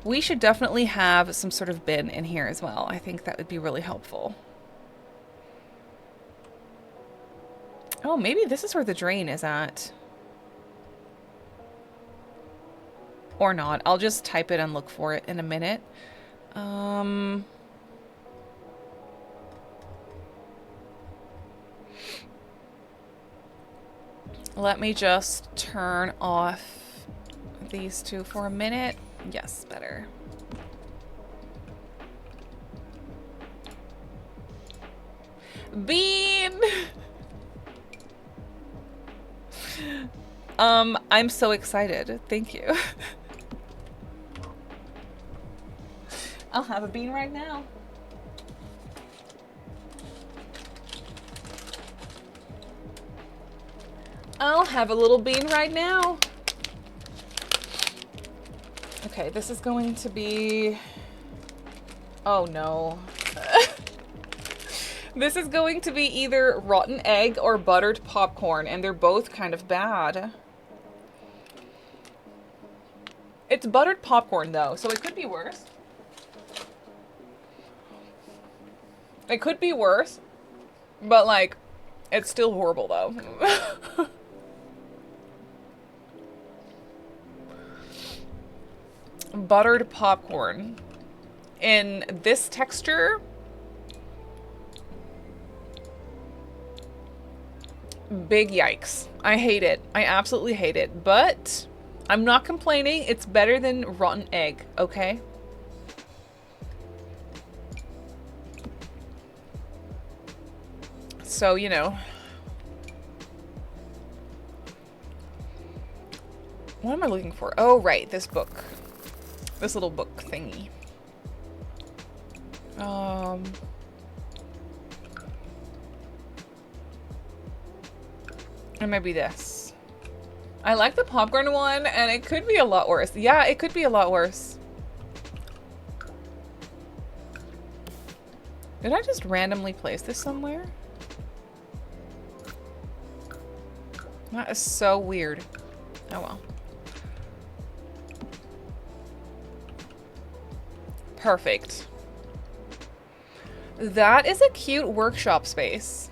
We should definitely have some sort of bin in here as well. I think that would be really helpful. Oh, maybe this is where the drain is at. Or not. I'll just type it and look for it in a minute. Let me just turn off these two for a minute. Yes, better. Bean! I'm so excited. Thank you. I'll have a bean right now. I'll have a little bean right now. Okay, this is going to be... Oh no. This is going to be either rotten egg or buttered popcorn, and they're both kind of bad. It's buttered popcorn though, so it could be worse. It could be worse, but like, it's still horrible though. Buttered popcorn in this texture. Big yikes. I hate it. I absolutely hate it, but I'm not complaining. It's better than rotten egg, okay? So, you know. What am I looking for? Oh, right, this book. This little book thingy. And maybe this. I like the popcorn one, and it could be a lot worse. Yeah, it could be a lot worse. Did I just randomly place this somewhere? That is so weird. Oh well. Perfect. That is a cute workshop space.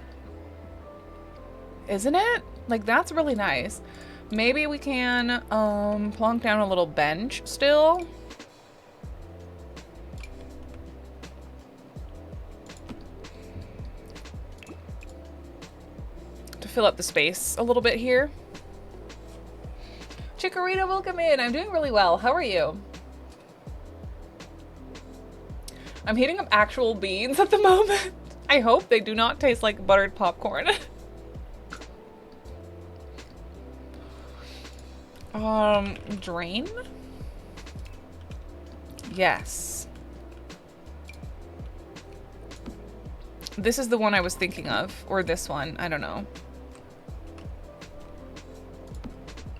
Isn't it? Like, that's really nice. Maybe we can plonk down a little bench still. To fill up the space a little bit here. Chikorita, welcome in. I'm doing really well. How are you? I'm heating up actual beans at the moment. I hope they do not taste like buttered popcorn. Drain? Yes. This is the one I was thinking of, or this one, I don't know.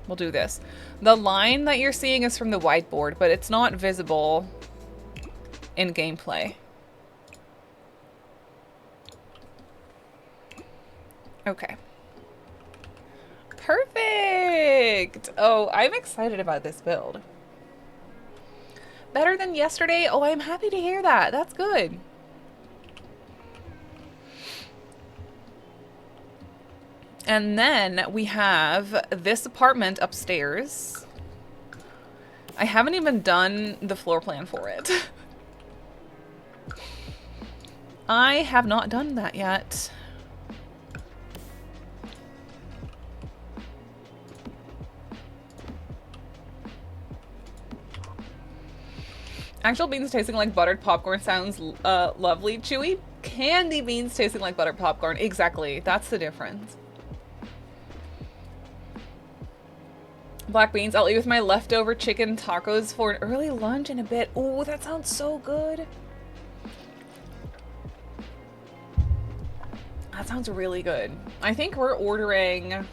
We'll do this. The line that you're seeing is from the whiteboard, but it's not visible in gameplay. Okay. Perfect! Oh, I'm excited about this build. Better than yesterday? Oh, I'm happy to hear that. That's good. And then we have this apartment upstairs. I haven't even done the floor plan for it. I have not done that yet. Actual beans tasting like buttered popcorn sounds lovely. Chewy candy beans tasting like buttered popcorn. Exactly. That's the difference. Black beans. I'll eat with my leftover chicken tacos for an early lunch in a bit. Oh, that sounds so good. That sounds really good. I think we're ordering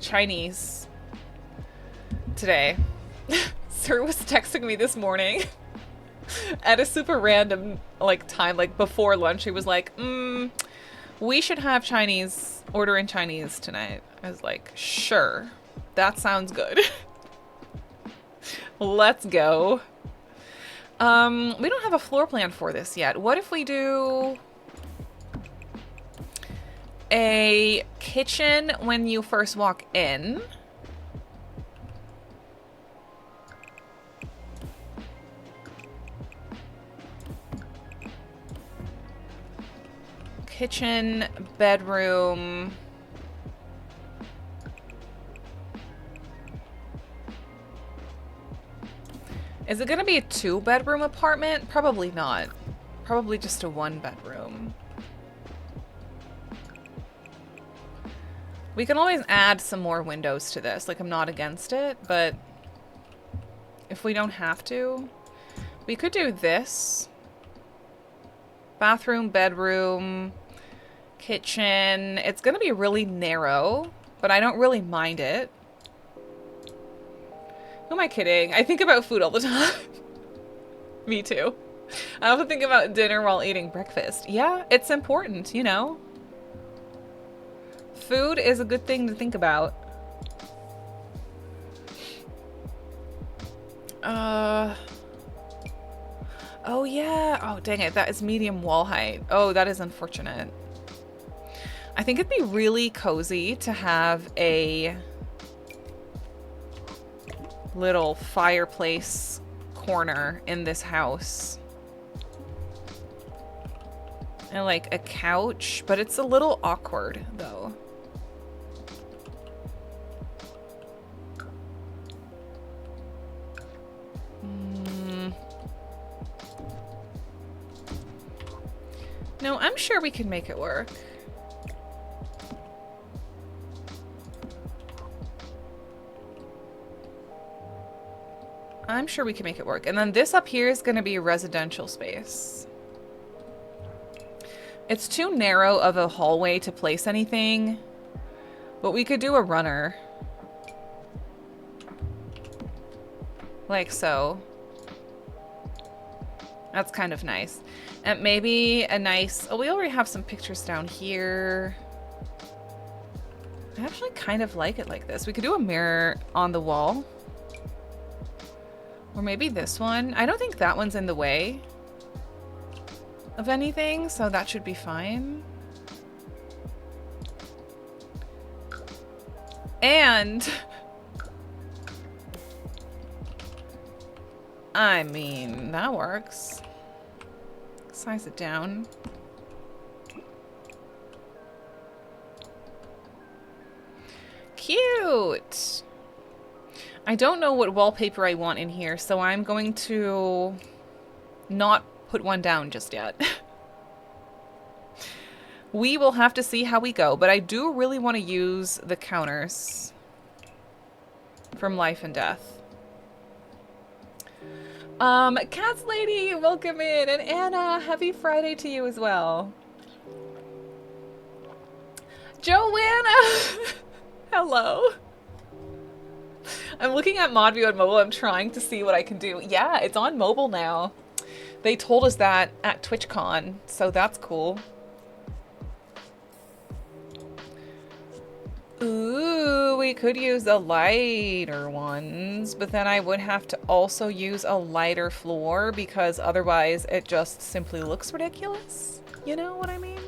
Chinese today. Sir was texting me this morning at a super random time, before lunch. He was like, we should have Chinese, order in Chinese tonight. I was like, sure, that sounds good. Let's go. We don't have a floor plan for this yet. What if we do a kitchen when you first walk in? Kitchen, bedroom. Is it gonna be a 2-bedroom apartment? Probably not. Probably just a 1-bedroom. We can always add some more windows to this. I'm not against it, but if we don't have to, we could do this. Bathroom, bedroom, kitchen. It's gonna be really narrow, but I don't really mind it. Who am I kidding? I think about food all the time. Me too. I often think about dinner while eating breakfast. Yeah, it's important, you know. Food is a good thing to think about. Oh yeah. Oh dang it, that is medium wall height. Oh, that is unfortunate. I think it'd be really cozy to have a little fireplace corner in this house. And a couch, but it's a little awkward though. No, I'm sure we can make it work. I'm sure we can make it work. And then this up here is going to be a residential space. It's too narrow of a hallway to place anything, but we could do a runner. Like so. That's kind of nice. And maybe a nice... Oh, we already have some pictures down here. I actually kind of like it like this. We could do a mirror on the wall. Or maybe this one. I don't think that one's in the way of anything, so that should be fine. And... I mean, that works. Size it down. Cute! I don't know what wallpaper I want in here, so I'm going to not put one down just yet. We will have to see how we go, but I do really want to use the counters from Life and Death. Cats Lady, welcome in, and Anna, happy Friday to you as well. Joanna, hello. I'm looking at mod view on mobile. I'm trying to see what I can do. Yeah, it's on mobile now. They told us that at TwitchCon, so that's cool. Ooh, we could use the lighter ones, but then I would have to also use a lighter floor because otherwise it just simply looks ridiculous. You know what I mean?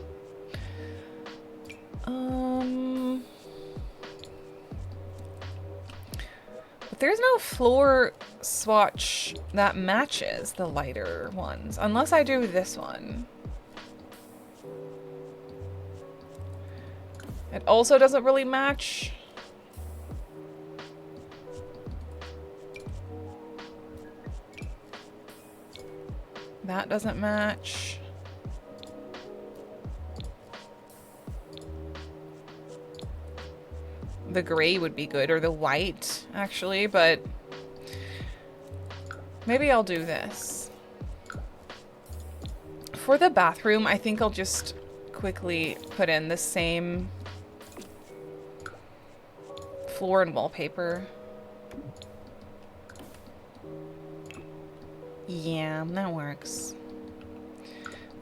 But there's no floor swatch that matches the lighter ones, unless I do this one. It also doesn't really match. That doesn't match. The gray would be good, or the white, actually, but maybe I'll do this. For the bathroom, I think I'll just quickly put in the same floor and wallpaper. Yeah, that works.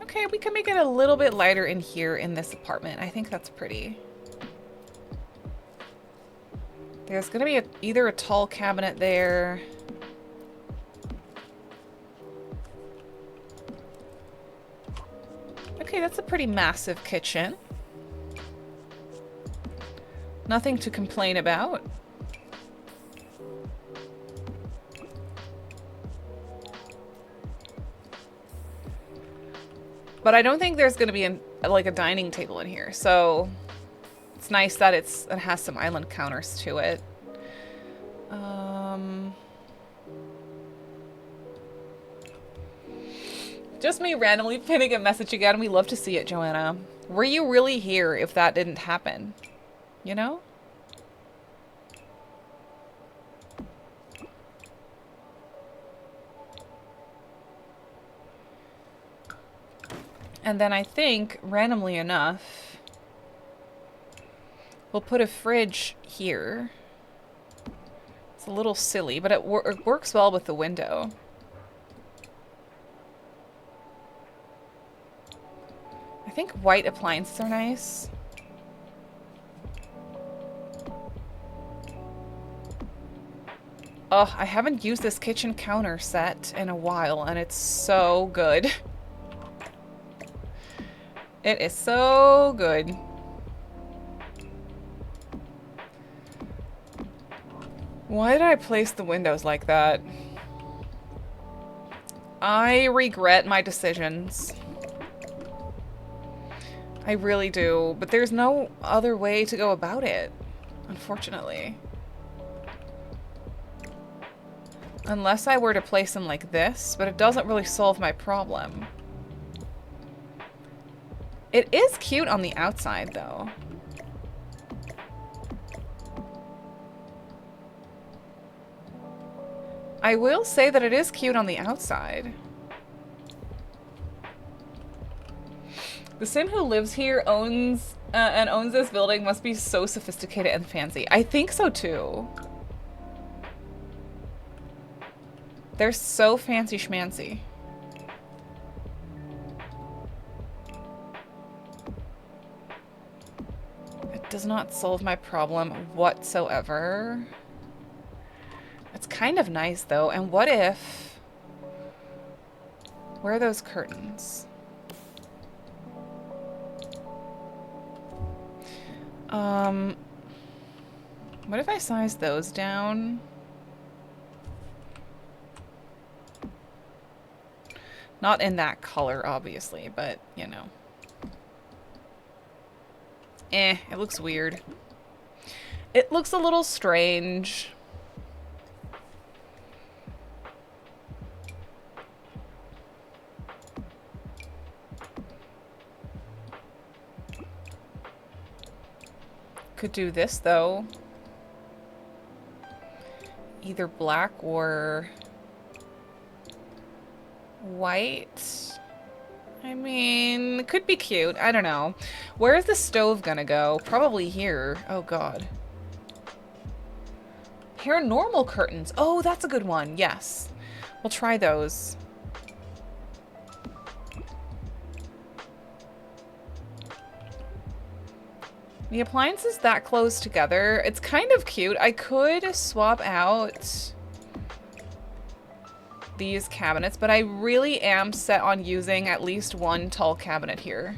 Okay, we can make it a little bit lighter in here in this apartment. I think that's pretty. There's gonna be either a tall cabinet there. Okay, that's a pretty massive kitchen. Nothing to complain about. But I don't think there's gonna be like a dining table in here, so it's nice that it has some island counters to it. Just me randomly pinning a message again. We love to see it, Joanna. Were you really here if that didn't happen? You know? And then I think, randomly enough, we'll put a fridge here. It's a little silly, but it works well with the window. I think white appliances are nice. Oh, I haven't used this kitchen counter set in a while, and it's so good. It is so good. Why did I place the windows like that? I regret my decisions. I really do, but there's no other way to go about it, unfortunately. Unless I were to place them like this, but it doesn't really solve my problem. It is cute on the outside, though. I will say that it is cute on the outside. The Sim who lives here owns this building must be so sophisticated and fancy. I think so too. They're so fancy schmancy. It does not solve my problem whatsoever. It's kind of nice though. And what if... Where are those curtains? What if I size those down? Not in that color, obviously, but, you know. It looks weird. It looks a little strange. Could do this, though. Either black or white. I mean, it could be cute. I don't know. Where is the stove gonna go? Probably here. Oh, God. Paranormal curtains. Oh, that's a good one. Yes. We'll try those. The appliances that close together, it's kind of cute. I could swap out these cabinets, but I really am set on using at least one tall cabinet here.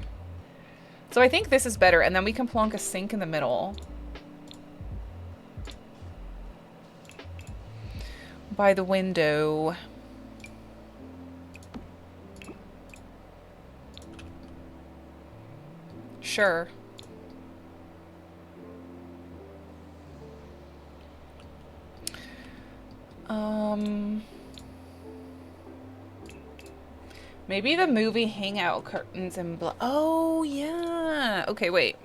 So I think this is better, and then we can plonk a sink in the middle. By the window. Sure. Maybe the movie hangout curtains and oh, yeah. Okay, wait.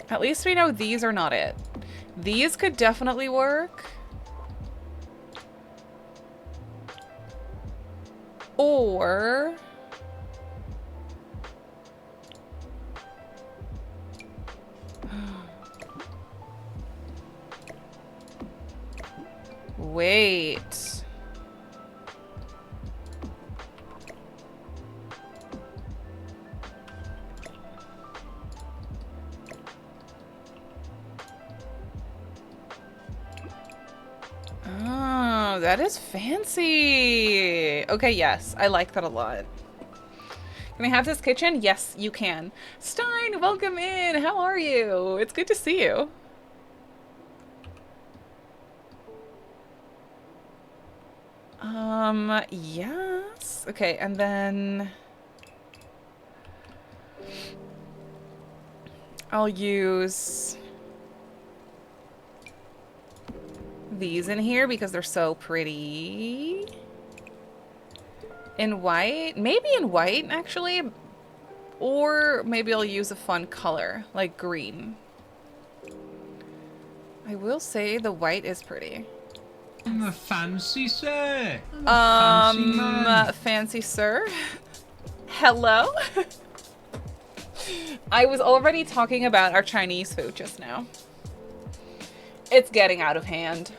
At least we know these are not it. These could definitely work. Or... Wait. Oh, that is fancy. Okay, yes. I like that a lot. Can I have this kitchen? Yes, you can. Stein, welcome in. How are you? It's good to see you. Yes. Okay, and then I'll use these in here because they're so pretty. In white? Maybe in white, actually. Or maybe I'll use a fun color, like green. I will say the white is pretty. I'm a fancy sir. Fancy man. Fancy sir. Hello? I was already talking about our Chinese food just now. It's getting out of hand.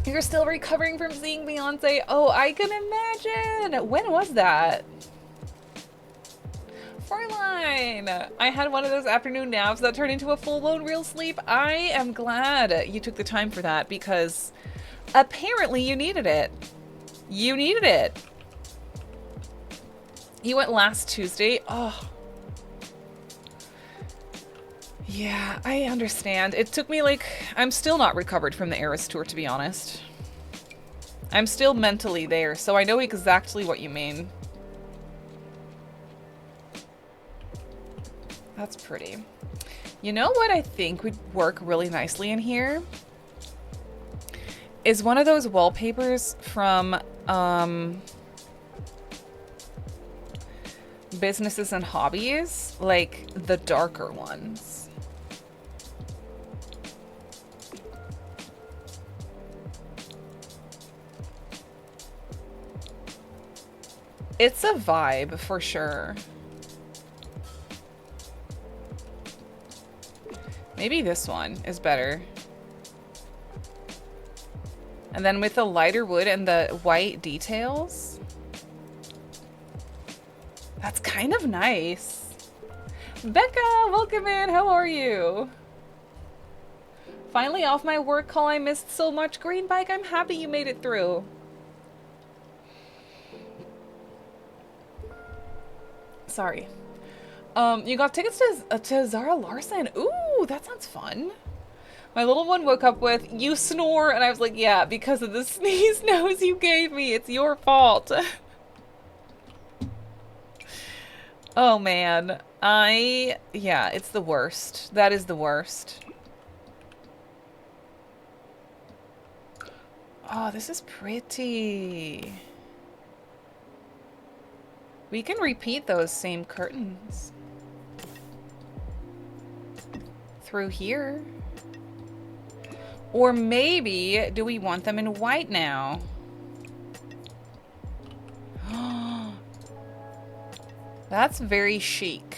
You're still recovering from seeing Beyonce? Oh, I can imagine. When was that? Fräulein, I had one of those afternoon naps that turned into a full-blown real sleep. I am glad you took the time for that because apparently you needed it. You needed it. You went last Tuesday. Oh. Yeah, I understand. It took me like... I'm still not recovered from the Eras tour, to be honest. I'm still mentally there, so I know exactly what you mean. That's pretty. You know what I think would work really nicely in here? Is one of those wallpapers from Businesses and Hobbies, like the darker ones. It's a vibe for sure. Maybe this one is better. And then with the lighter wood and the white details. That's kind of nice. Becca, welcome in. How are you? Finally off my work call I missed so much. Green Bike, I'm happy you made it through. Sorry. You got tickets to Zara Larson. Ooh, that sounds fun. My little one woke up with, "You snore," and I was like, yeah, because of the sneeze nose you gave me. It's your fault. Oh, man. Yeah, it's the worst. That is the worst. Oh, this is pretty. We can repeat those same curtains. Through here. Or maybe, do we want them in white now? That's very chic.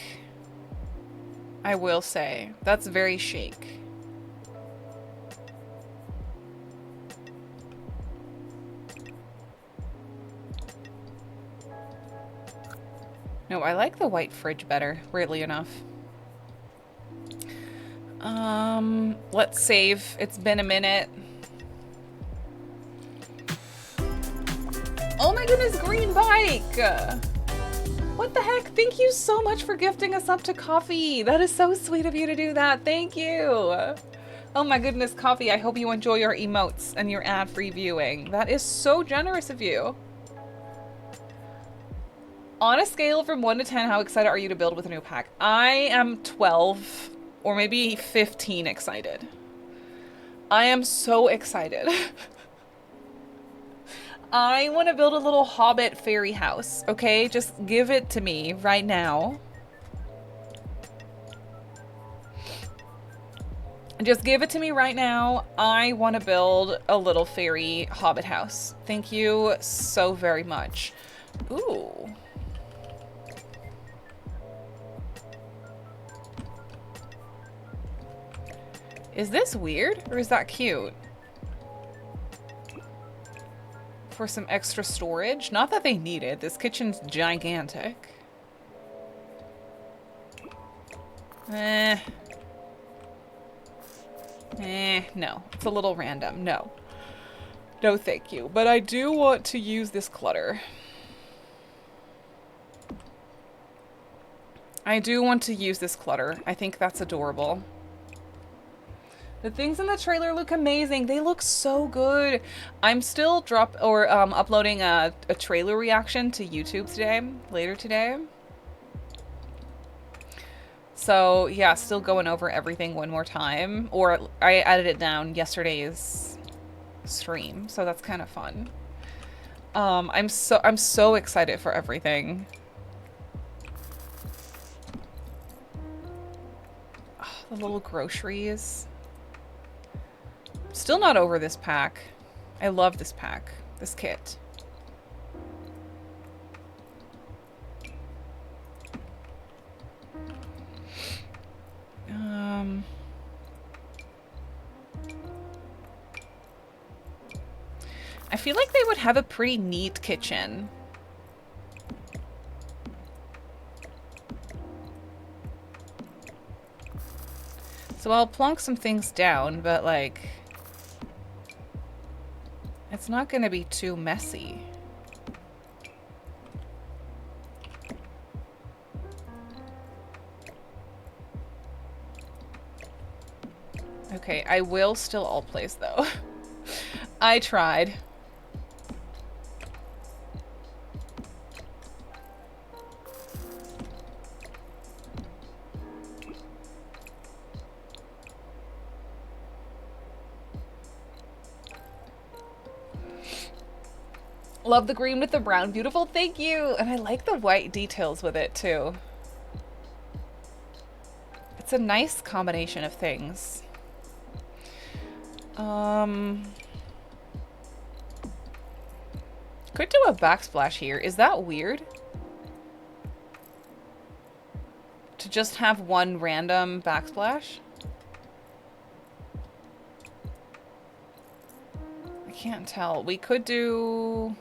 I will say. That's very chic. No, I like the white fridge better, weirdly enough. Let's save. It's been a minute. Oh my goodness, Green Bike! What the heck? Thank you so much for gifting us up to coffee. That is so sweet of you to do that. Thank you. Oh my goodness, Coffee. I hope you enjoy your emotes and your ad-free viewing. That is so generous of you. On a scale from 1 to 10, how excited are you to build with a new pack? I am 12. or maybe 15 excited. I am so excited. I want to build a little hobbit fairy house, okay? Just give it to me right now. Just give it to me right now. I want to build a little fairy hobbit house. Thank you so very much. Ooh. Is this weird or is that cute? For some extra storage? Not that they need it. This kitchen's gigantic. No. It's a little random. No. No, thank you. But I do want to use this clutter. I do want to use this clutter. I think that's adorable. The things in the trailer look amazing. They look so good. I'm still uploading a trailer reaction to YouTube today, later today. So yeah, still going over everything one more time. Or I edited down yesterday's stream, so that's kind of fun. I'm so excited for everything. Oh, the little groceries. Still not over this pack. I love this pack, this kit. I feel like they would have a pretty neat kitchen. So I'll plonk some things down, but like, it's not gonna be too messy. Okay, I will still all place though. I tried. Love the green with the brown. Beautiful. Thank you. And I like the white details with it too. It's a nice combination of things. Could do a backsplash here. Is that weird? To just have one random backsplash? I can't tell. We could do...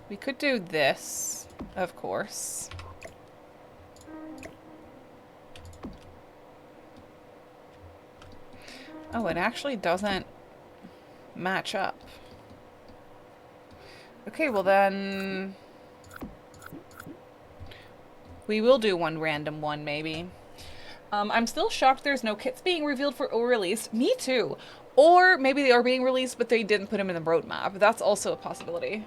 We could do this, of course. Oh, it actually doesn't match up. Okay, well then... we will do one random one, maybe. I'm still shocked there's no kits being revealed for or released. Me too. Or maybe they are being released, but they didn't put them in the roadmap. That's also a possibility.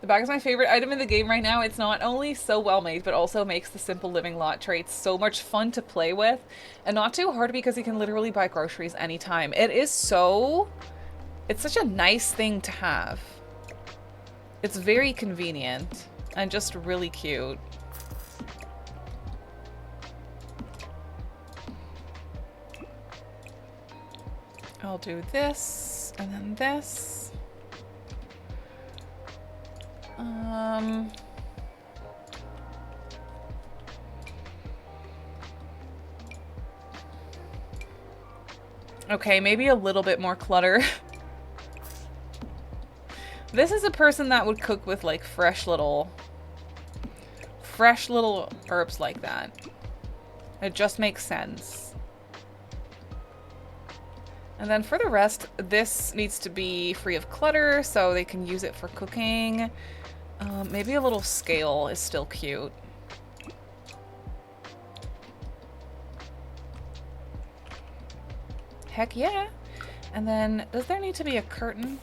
The bag is my favorite item in the game right now. It's not only so well made, but also makes the simple living lot traits so much fun to play with. And not too hard because you can literally buy groceries anytime. It is so... it's such a nice thing to have. It's very convenient and just really cute. I'll do this and then this. Okay, maybe a little bit more clutter. This is a person that would cook with like fresh little herbs like that. It just makes sense. And then for the rest, this needs to be free of clutter so they can use it for cooking. Maybe a little scale is still cute. Heck yeah. And then, does there need to be a curtain?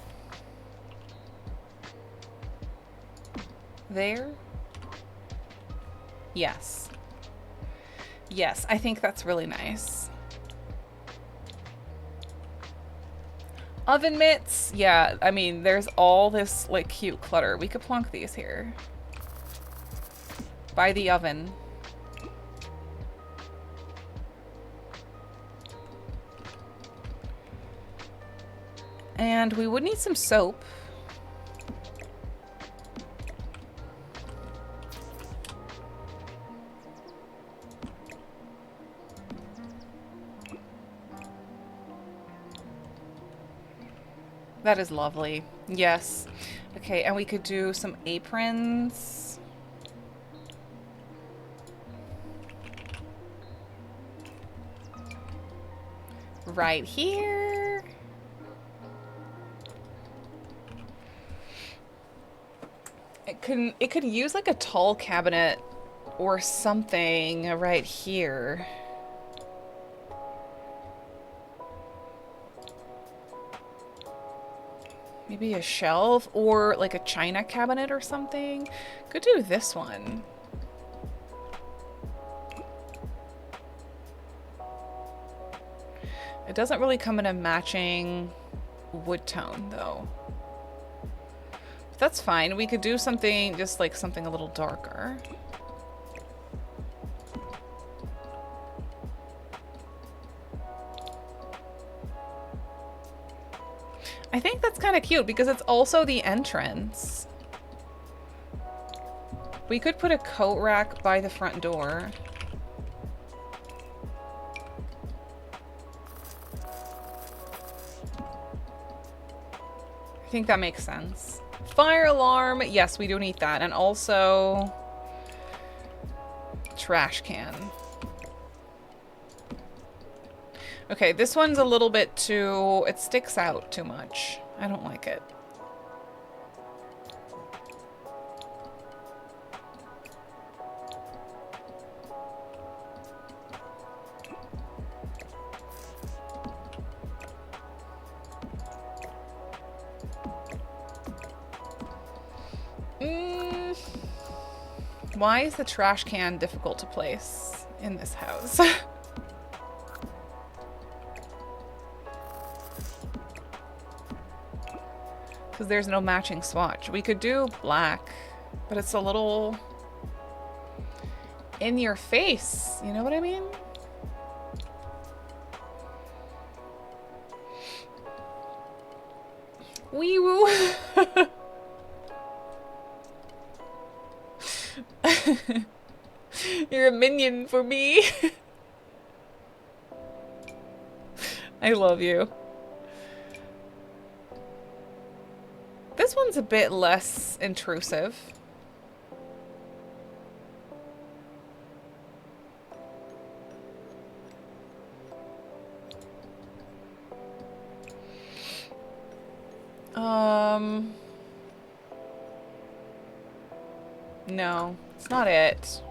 There? Yes. Yes, I think that's really nice. Oven mitts. Yeah, I mean, there's all this, like, cute clutter. We could plonk these here. By the oven. And we would need some soap. That is lovely. Yes. Okay, and we could do some aprons. Right here. It could use like a tall cabinet or something right here. Maybe a shelf or like a china cabinet or something. Could do this one. It doesn't really come in a matching wood tone though. But that's fine. We could do something, just like something a little darker. I think that's kind of cute because it's also the entrance. We could put a coat rack by the front door. I think that makes sense. Fire alarm. Yes, we do need that. And also trash can. Okay, this one's a little bit too... It sticks out too much. I don't like it. Why is the trash can difficult to place in this house? Because there's no matching swatch. We could do black, but it's a little in your face. You know what I mean? Wee woo. You're a minion for me. I love you. This one's a bit less intrusive. No, it's not it.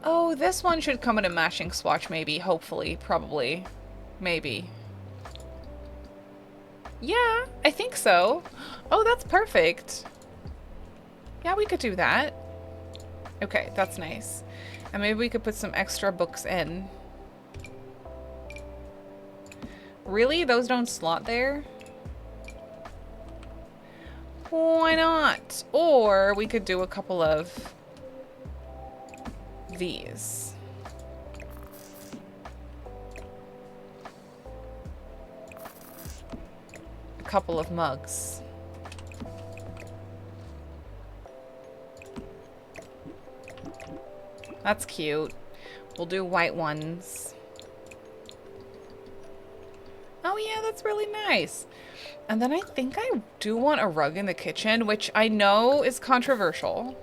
Oh, this one should come in a matching swatch, maybe, hopefully, probably, maybe. Yeah, I think so. Oh, that's perfect. Yeah, we could do that. Okay, that's nice. And maybe we could put some extra books in. Really? Those don't slot there? Why not? Or we could do a couple of these. A couple of mugs. That's cute. We'll do white ones. Oh yeah, that's really nice. And then I think I do want a rug in the kitchen, which I know is controversial.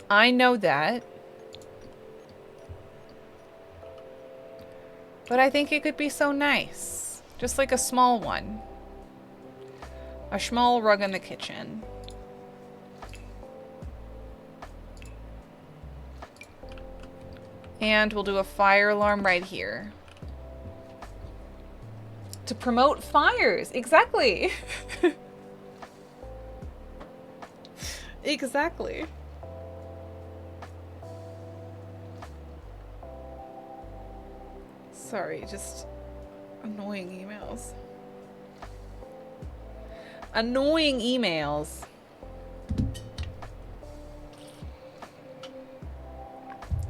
I know that. But I think it could be so nice. Just like a small one. A small rug in the kitchen. And we'll do a fire alarm right here. To promote fires. Exactly. Exactly. Sorry, just annoying emails. Annoying emails.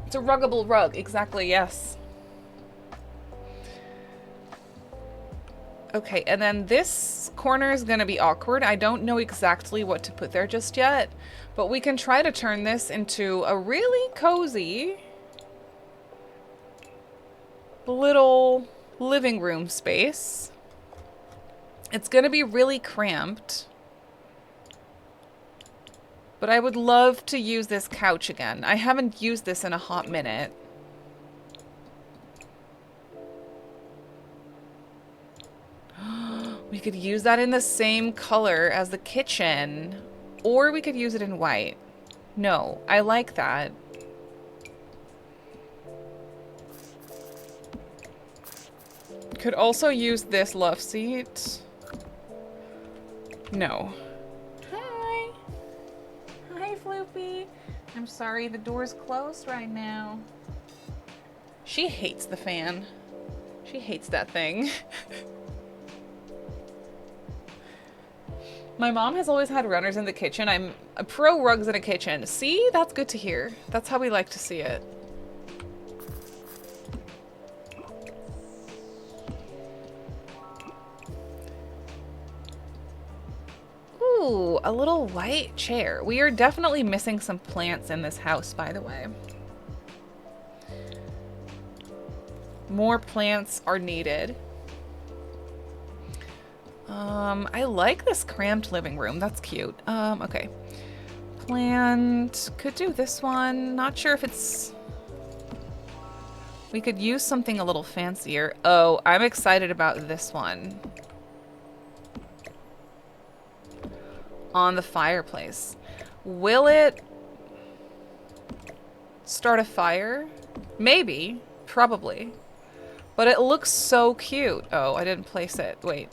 It's a ruggable rug. Exactly, yes. Okay, and then this corner is going to be awkward. I don't know exactly what to put there just yet, but we can try to turn this into a really cozy little living room space. It's going to be really cramped, but I would love to use this couch again. I haven't used this in a hot minute. We could use that in the same color as the kitchen, or we could use it in white. No, I like that. Could also use this love seat. No. Hi. Hi, Floopy. I'm sorry, the door's closed right now. She hates the fan. She hates that thing. My mom has always had runners in the kitchen. I'm a pro rugs in a kitchen. See? That's good to hear. That's how we like to see it. Ooh, a little white chair. We are definitely missing some plants in this house, by the way. More plants are needed. I like this cramped living room. That's cute. Okay. Plant. Could do this one. Not sure if it's... We could use something a little fancier. Oh, I'm excited about this one. On the fireplace. Will it start a fire? Maybe. Probably. But it looks so cute. Oh, I didn't place it. Wait.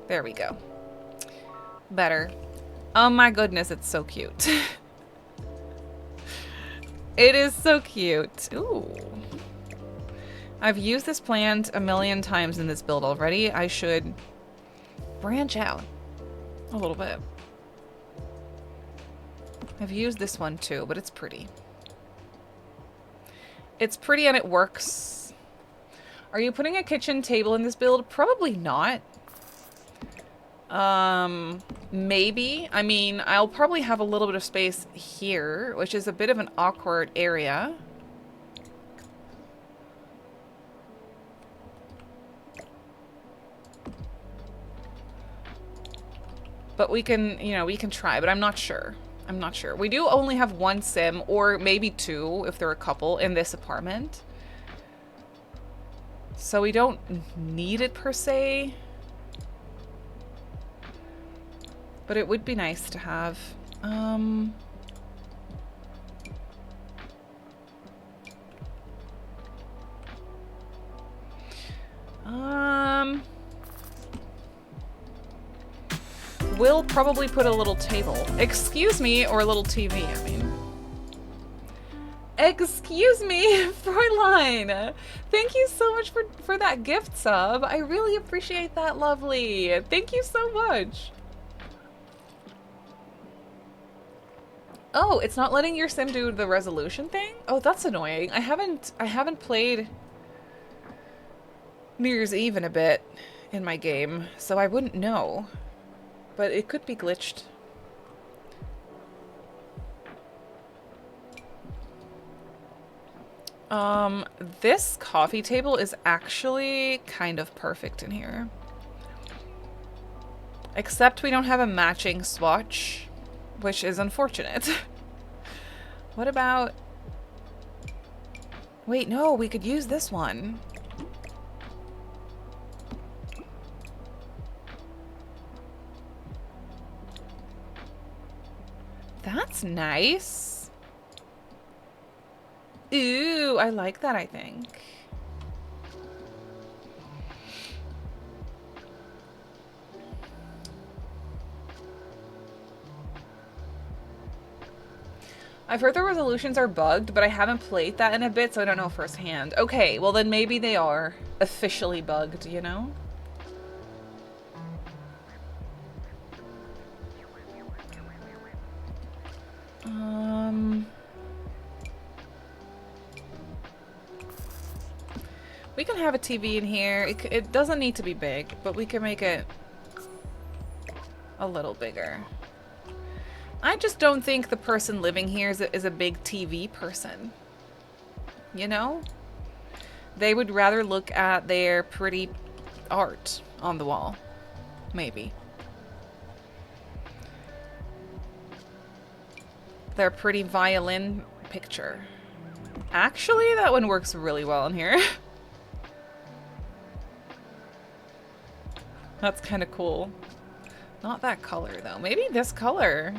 There we go. Better. Oh my goodness, it's so cute. It is so cute. Ooh. I've used this plant a million times in this build already. I should branch out a little bit. I've used this one too, but it's pretty. It's pretty and it works. Are you putting a kitchen table in this build? Probably not. Maybe. I mean, I'll probably have a little bit of space here, which is a bit of an awkward area. But we can, you know, we can try, but I'm not sure. I'm not sure. We do only have one sim, or maybe two if they're a couple in this apartment. So we don't need it per se. But it would be nice to have. We'll probably put a little table. Excuse me, or a little TV, I mean. Excuse me, Fräulein. Thank you so much for that gift sub. I really appreciate that, lovely. Thank you so much. Oh, it's not letting your sim do the resolution thing? Oh, that's annoying. I haven't played New Year's Eve in a bit in my game, so I wouldn't know. But it could be glitched. This coffee table is actually kind of perfect in here. Except we don't have a matching swatch, which is unfortunate. What about... Wait, no, we could use this one. That's nice. Ooh, I like that, I think. I've heard the resolutions are bugged, but I haven't played that in a bit, so I don't know firsthand. Okay, well then maybe they are officially bugged, you know? We can have a TV in here. It doesn't need to be big, but we can make it a little bigger. I just don't think the person living here is a big TV person. You know? They would rather look at their pretty art on the wall. Maybe. Their pretty violin picture. Actually, that one works really well in here. That's kind of cool. Not that color, though. Maybe this color.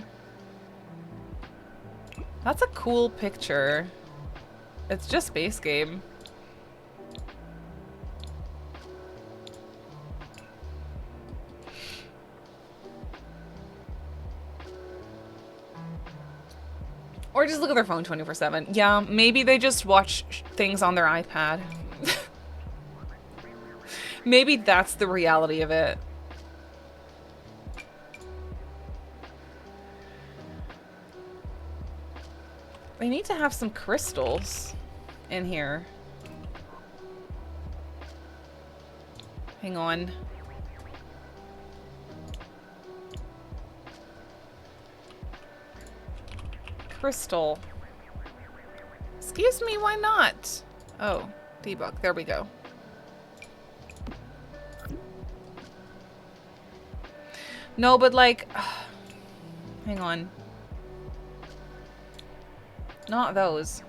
That's a cool picture. It's just base game. Or just look at their phone 24/7. Yeah, maybe they just watch things on their iPad. Maybe that's the reality of it. We need to have some crystals in here. Hang on. Crystal. Excuse me, why not? Oh, debug. There we go. No, but like... hang on. Not those.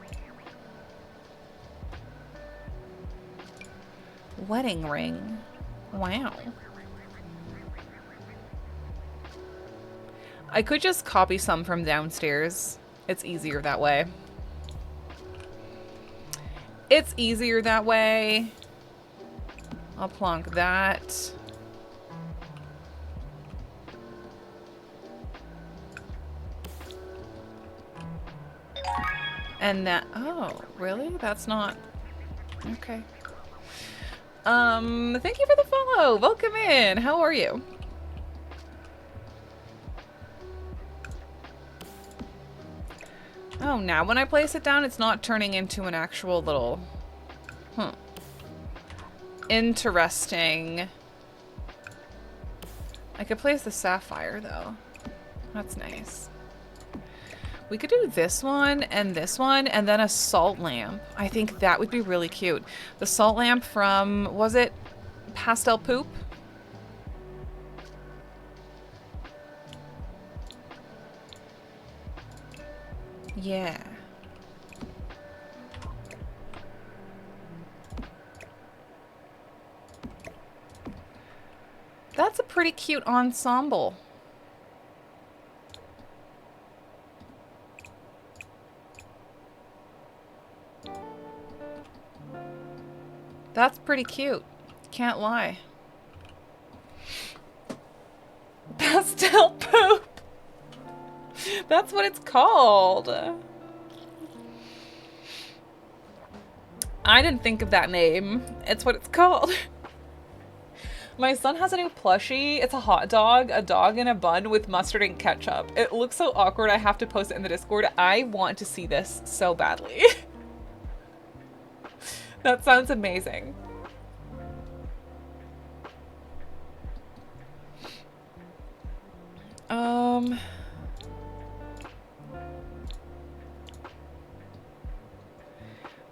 Wedding ring. Wow. I could just copy some from downstairs. It's easier that way. It's easier that way. I'll plonk that. And that, oh, really? That's not, okay. Thank you for the follow. Welcome in. How are you? Oh, now when I place it down, it's not turning into an actual little, interesting. I could place the sapphire, though. That's nice. We could do this one, and then a salt lamp. I think that would be really cute. The salt lamp from, was it Pastel Poop? Yeah. That's a pretty cute ensemble. That's pretty cute. Can't lie. Pastel Poop! That's what it's called. I didn't think of that name. It's what it's called. My son has a new plushie. It's a hot dog, a dog in a bun with mustard and ketchup. It looks so awkward. I have to post it in the Discord. I want to see this so badly. That sounds amazing.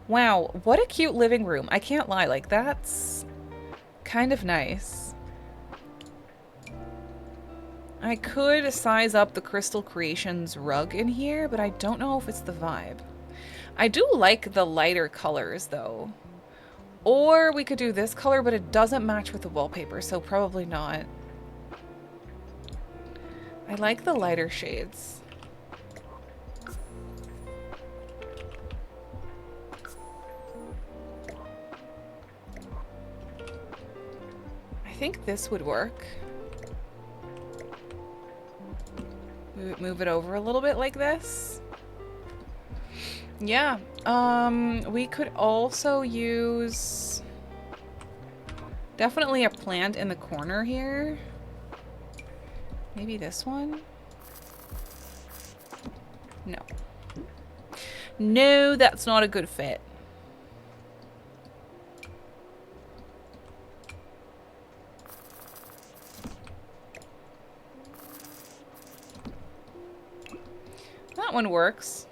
Wow, what a cute living room. I can't lie, like that's kind of nice. I could size up the Crystal Creations rug in here, but I don't know if it's the vibe. I do like the lighter colors though. Or we could do this color, but it doesn't match with the wallpaper, so probably not. I like the lighter shades. think this would work. Move it over a little bit like this. Yeah. We could also use definitely a plant in the corner here. Maybe this one? No. No, that's not a good fit. That one works.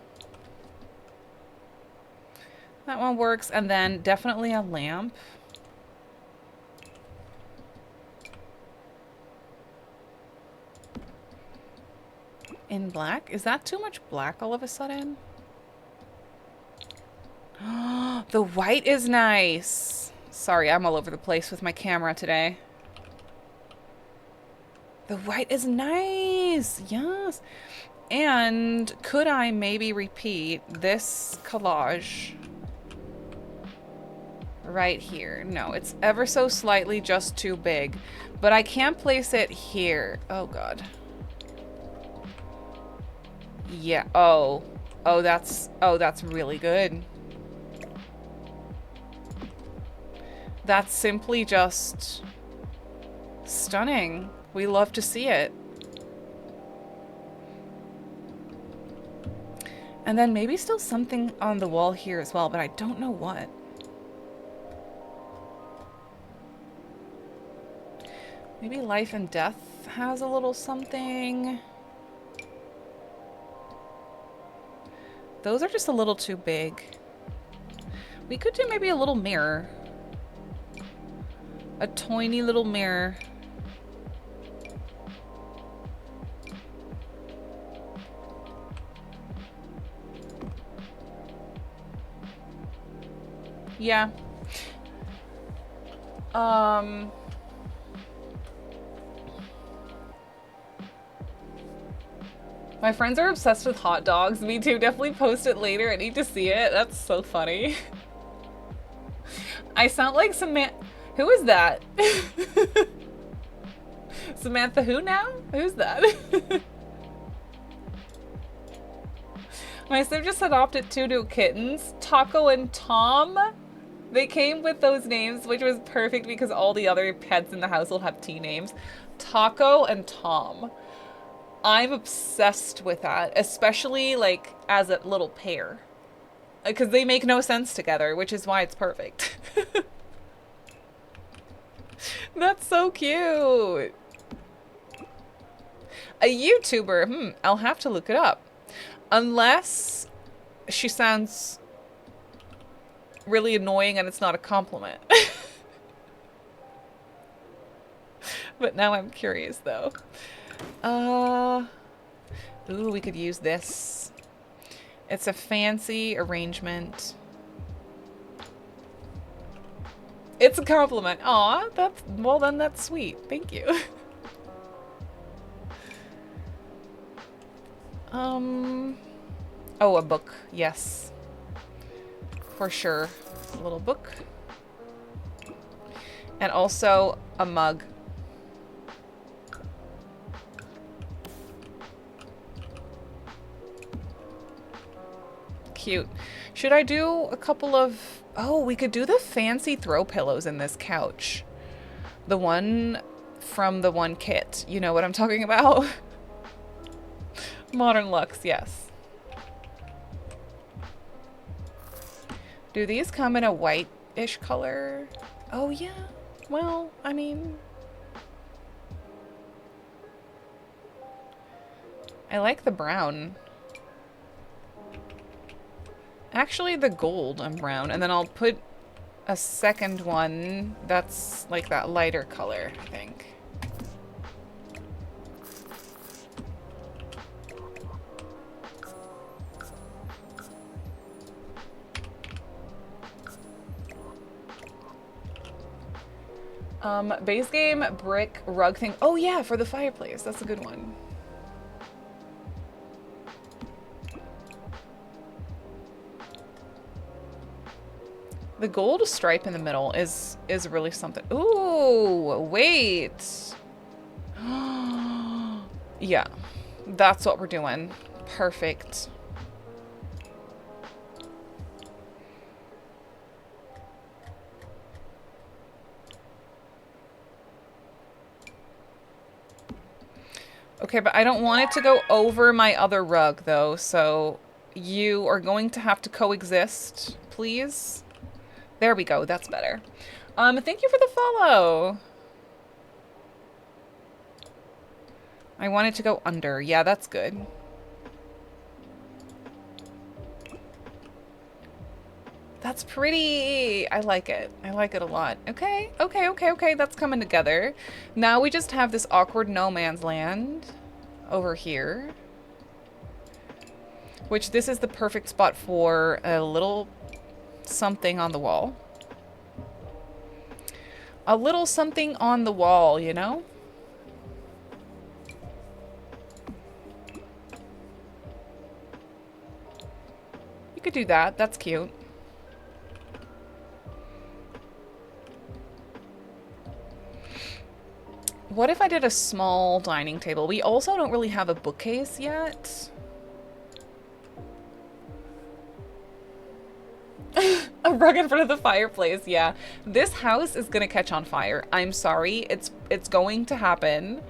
That one works, and then definitely a lamp. In black? Is that too much black all of a sudden? The white is nice. Sorry, I'm all over the place with my camera today. The white is nice. Yes. And could I maybe repeat this collage right here? No, it's ever so slightly just too big, but I can't place it here. Oh God. Yeah. Oh, that's really good. That's simply just stunning. We love to see it. And then maybe still something on the wall here as well, but I don't know what. Maybe Life and Death has a little something. Those are just a little too big. We could do maybe a little mirror. A tiny little mirror. Yeah. My friends are obsessed with hot dogs. Me too. Definitely post it later. I need to see it. That's so funny. I sound like Samantha. Who is that? Samantha who now? Who's that? My sim just adopted two new kittens, Taco and Tom. They came with those names, which was perfect because all the other pets in the household have T names. Taco and Tom. I'm obsessed with that, especially like as a little pair. Because they make no sense together, which is why it's perfect. That's so cute. A YouTuber. I'll have to look it up. Unless she sounds really annoying and it's not a compliment. But now I'm curious though. Ooh, we could use this. It's a fancy arrangement. It's a compliment. Aw, that's, well then that's sweet. Thank you. Oh, a book. Yes. For sure. A little book. And also a mug. Cute. Should I do a couple of... Oh, we could do the fancy throw pillows in this couch. The one from the one kit. You know what I'm talking about? Modern Lux, yes. Do these come in a white-ish color? Oh, yeah. Well, I mean... I like the brown. Actually, the gold and brown. And then I'll put a second one that's like that lighter color, I think. Base game, brick, rug thing. Oh yeah, for the fireplace. That's a good one. The gold stripe in the middle is really something. Ooh, wait. Yeah, that's what we're doing. Perfect. Okay, but I don't want it to go over my other rug, though, so you are going to have to coexist, please. There we go, that's better. Thank you for the follow. I want it to go under. Yeah, that's good. That's pretty. I like it. I like it a lot. Okay, okay, okay, okay. That's coming together. Now we just have this awkward no man's land over here. Which this is the perfect spot for a little something on the wall. A little something on the wall, you know? You could do that. That's cute. What if I did a small dining table? We also don't really have a bookcase yet. A rug in front of the fireplace, yeah. This house is gonna catch on fire. I'm sorry. It's going to happen.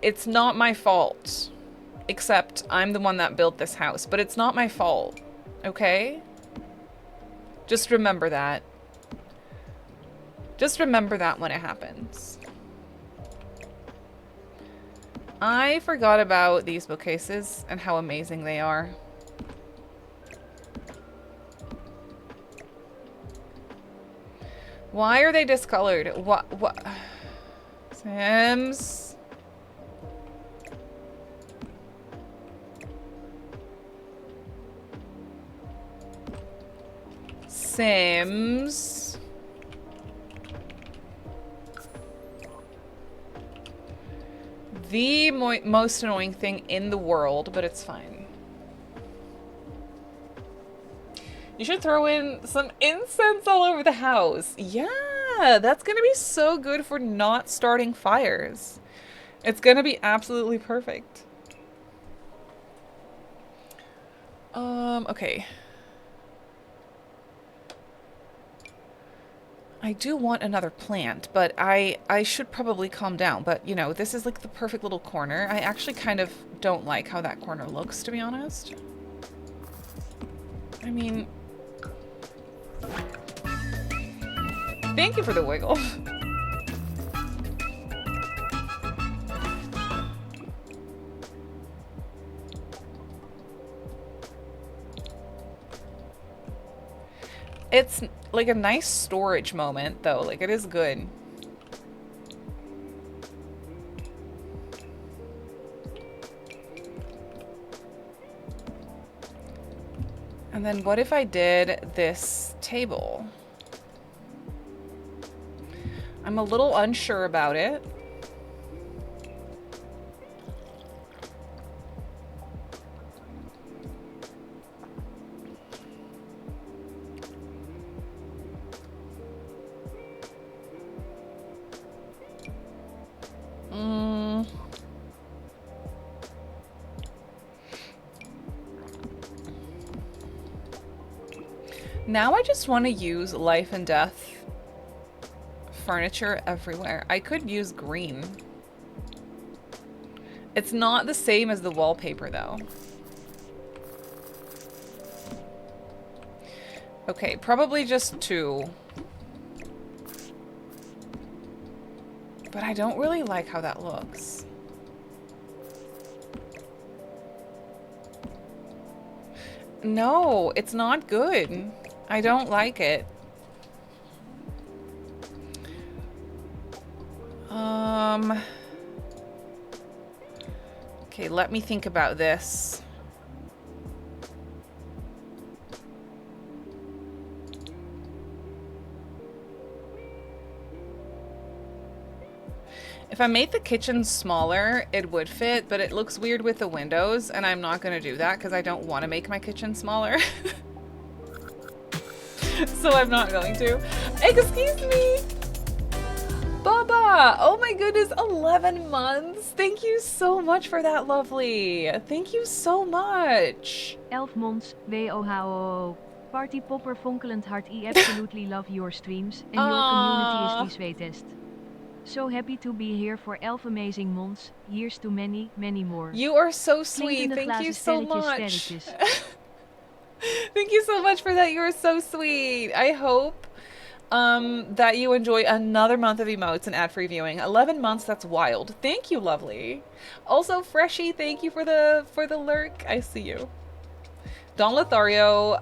It's not my fault. Except I'm the one that built this house, but it's not my fault. Okay? Just remember that. Just remember that when it happens. I forgot about these bookcases and how amazing they are. Why are they discolored? What? Sims? Sims? The most annoying thing in the world, but it's fine. You should throw in some incense all over the house. Yeah, that's gonna be so good for not starting fires. It's gonna be absolutely perfect. Okay. I do want another plant, but I should probably calm down. But, you know, this is like the perfect little corner. I actually kind of don't like how that corner looks, to be honest. I mean... Thank you for the wiggle. It's like a nice storage moment, though. Like, it is good. And then what if I did this table? I'm a little unsure about it. Now I just want to use life and death furniture everywhere. I could use green. It's not the same as the wallpaper, though. Okay, probably just 2. But I don't really like how that looks. No, it's not good. I don't like it. Okay, let me think about this. If I made the kitchen smaller, it would fit, but it looks weird with the windows, and I'm not going to do that because I don't want to make my kitchen smaller. So I'm not going to. Excuse me! Baba! Oh my goodness, 11 months! Thank you so much for that, lovely. Thank you so much. 11 months, WOHO. Party popper fonkelend hart. I absolutely love your streams and your community is the sweetest. So happy to be here for 11 amazing months. Here's to many, many more. You are so sweet. Thank you so much. Thank you so much for that. You are so sweet. I hope that you enjoy another month of emotes and ad-free viewing. 11 months, that's wild. Thank you, lovely. Also, Freshy, thank you for the lurk. I see you. Don Lothario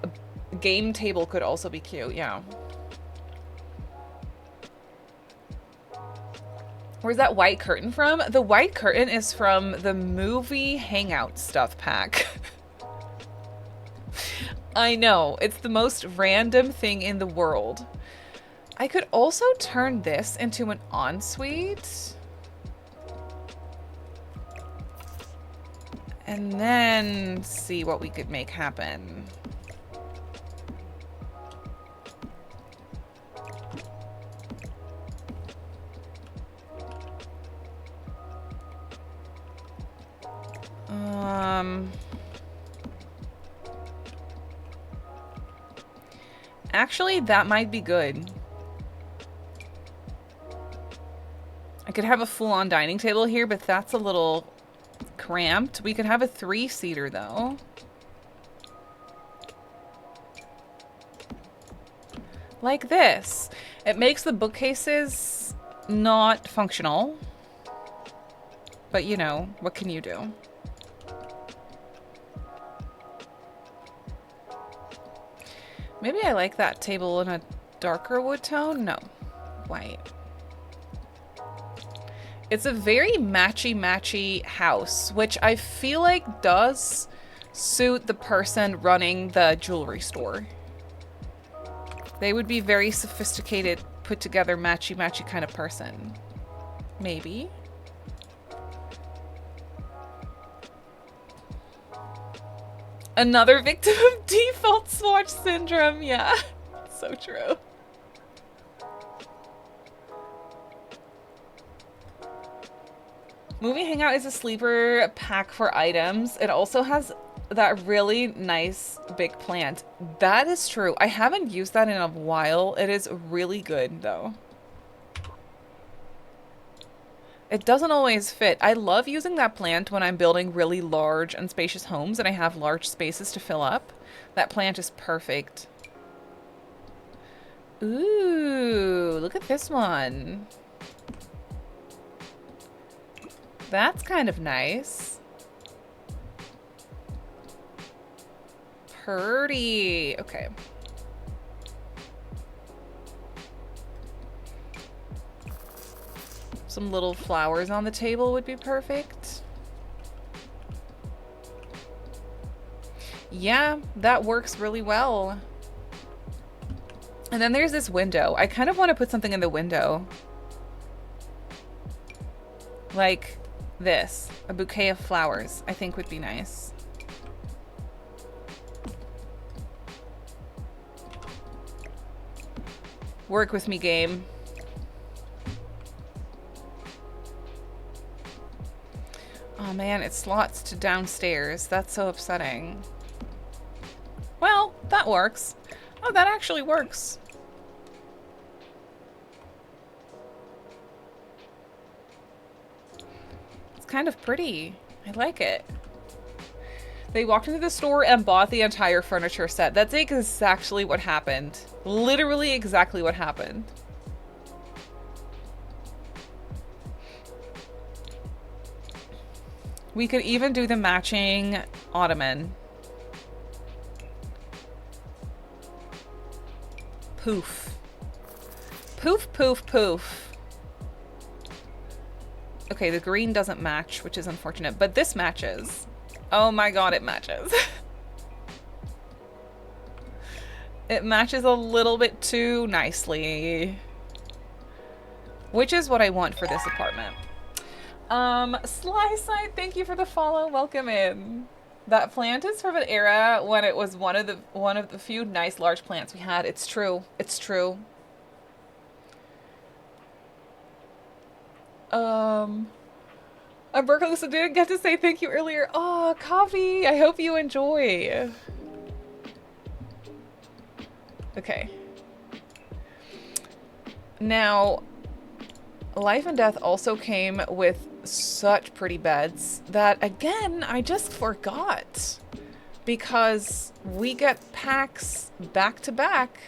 game table could also be cute, yeah. Where's that white curtain from? The white curtain is from the movie Hangout stuff pack. I know, it's the most random thing in the world. I could also turn this into an ensuite. And then see what we could make happen. Actually, that might be good. I could have a full-on dining table here, but that's a little cramped. We could have a 3-seater, though. Like this. It makes the bookcases not functional. But, you know, what can you do? Maybe I like that table in a darker wood tone? No. White. It's a very matchy-matchy house, which I feel like does suit the person running the jewelry store. They would be very sophisticated, put-together, matchy-matchy kind of person. Maybe. Another victim of default swatch syndrome. Yeah, so true. Movie Hangout is a sleeper pack for items. It also has that really nice big plant. That is true. I haven't used that in a while. It is really good, though. It doesn't always fit. I love using that plant when I'm building really large and spacious homes and I have large spaces to fill up. That plant is perfect. Ooh, look at this one. That's kind of nice. Pretty. Okay. Some little flowers on the table would be perfect. Yeah, that works really well. And then there's this window. I kind of want to put something in the window. Like this. A bouquet of flowers, I think would be nice. Work with me, game. Oh man, it slots to downstairs. That's so upsetting. Well, that works. Oh, that actually works. It's kind of pretty. I like it. They walked into the store and bought the entire furniture set. That's exactly what happened. Literally exactly what happened. We could even do the matching ottoman. Poof. Poof, poof, poof. Okay, the green doesn't match, which is unfortunate, but this matches. Oh my god, it matches. It matches a little bit too nicely. Which is what I want for this apartment. Sly Side, thank you for the follow. Welcome in. That plant is from an era when it was one of the few nice large plants we had. It's true. It's true. I'm Berkeley, didn't get to say thank you earlier. Oh, coffee. I hope you enjoy. Okay. Now, Life and Death also came with such pretty beds that, again, I just forgot. Because we get packs back to back,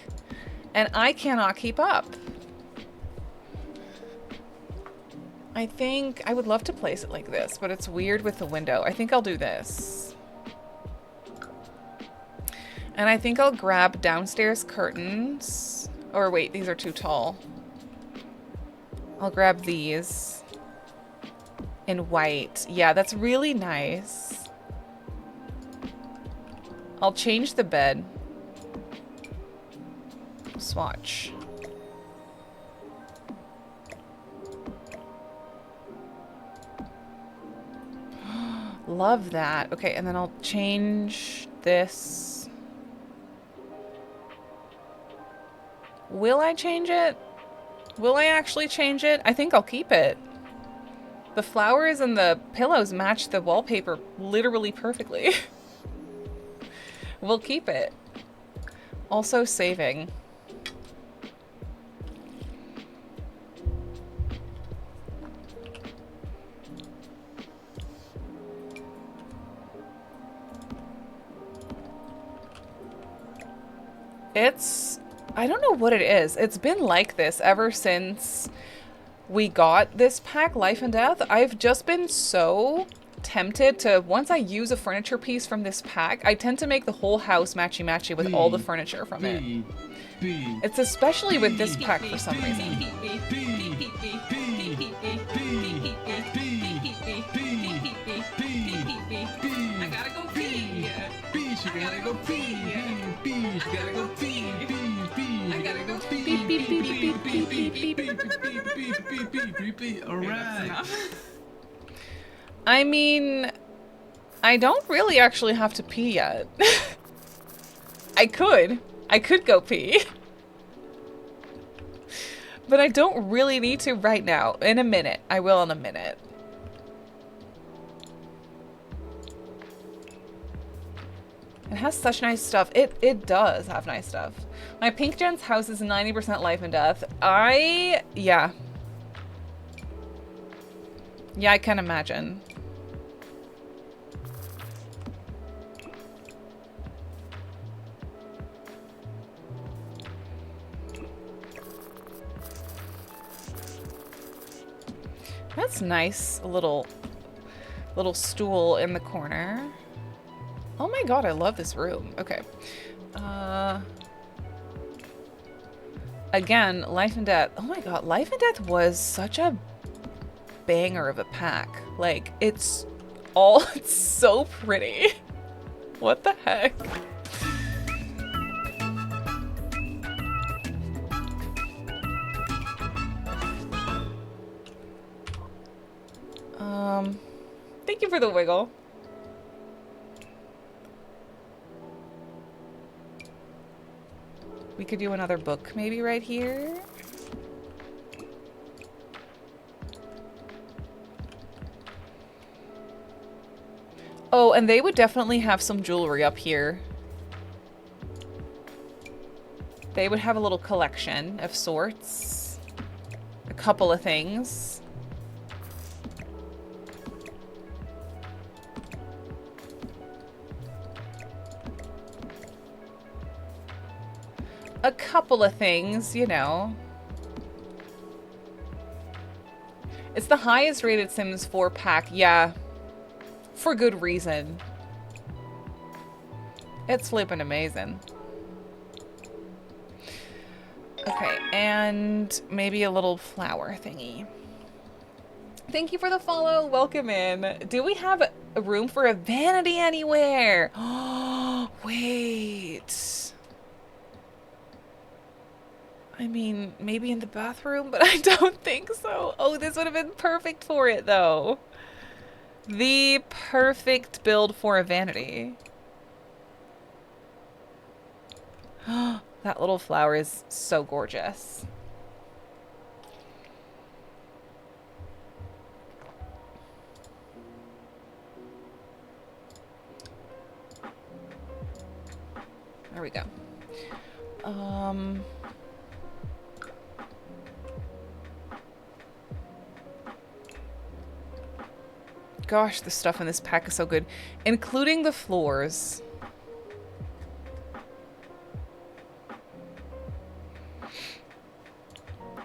and I cannot keep up. I think I would love to place it like this, but it's weird with the window. I think I'll do this. And I think I'll grab downstairs curtains. Or wait, these are too tall. I'll grab these in white. Yeah, that's really nice. I'll change the bed. Swatch. Love that. Okay, and then I'll change this. Will I change it? Will I actually change it? I think I'll keep it. The flowers and the pillows match the wallpaper literally perfectly. We'll keep it. Also saving. I don't know what it is. It's been like this ever since we got this pack, Life and Death. I've just been so tempted to, once I use a furniture piece from this pack, I tend to make the whole house matchy-matchy with all the furniture from it. It's especially with this pack for some reason. I gotta go pee. Bees, you gotta go pee. Bees, you gotta go pee. I gotta go pee. Beep, beep, beep, beep, beep, beep, beep, beep, beep, beep, beep, beep. All right. I mean, I don't really actually have to pee yet. I could go pee. But I don't really need to right now. In a minute. I will in a minute. It has such nice stuff. It does have nice stuff. My Pink Gents house is 90% Life and Death. Yeah, I can imagine. That's nice. A little stool in the corner. Oh my god, I love this room. Okay. Again, Life and Death. Oh my god, Life and Death was such a banger of a pack. Like, it's so pretty. What the heck? Thank you for the wiggle. We could do another book maybe right here. Oh, and they would definitely have some jewelry up here. They would have a little collection of sorts. A couple of things. A couple of things, you know. It's the highest rated Sims 4 pack, yeah. For good reason. It's flippin' amazing. Okay, and maybe a little flower thingy. Thank you for the follow. Welcome in. Do we have a room for a vanity anywhere? Oh, wait. I mean, maybe in the bathroom, but I don't think so. Oh, this would have been perfect for it, though. The perfect build for a vanity. That little flower is so gorgeous. There we go. Gosh, the stuff in this pack is so good, including the floors.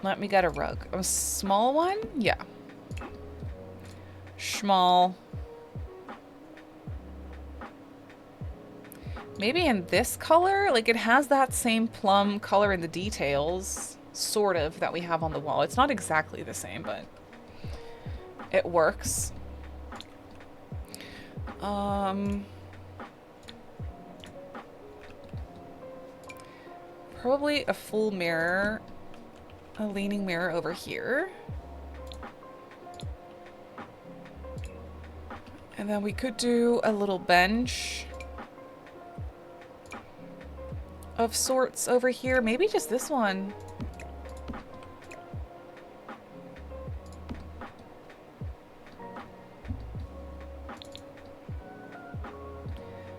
Let me get a rug. A small one? Yeah. Small. Maybe in this color? Like, it has that same plum color in the details, sort of, that we have on the wall. It's not exactly the same, but it works. Probably a full mirror, a leaning mirror over here. And then we could do a little bench of sorts over here. Maybe just this one.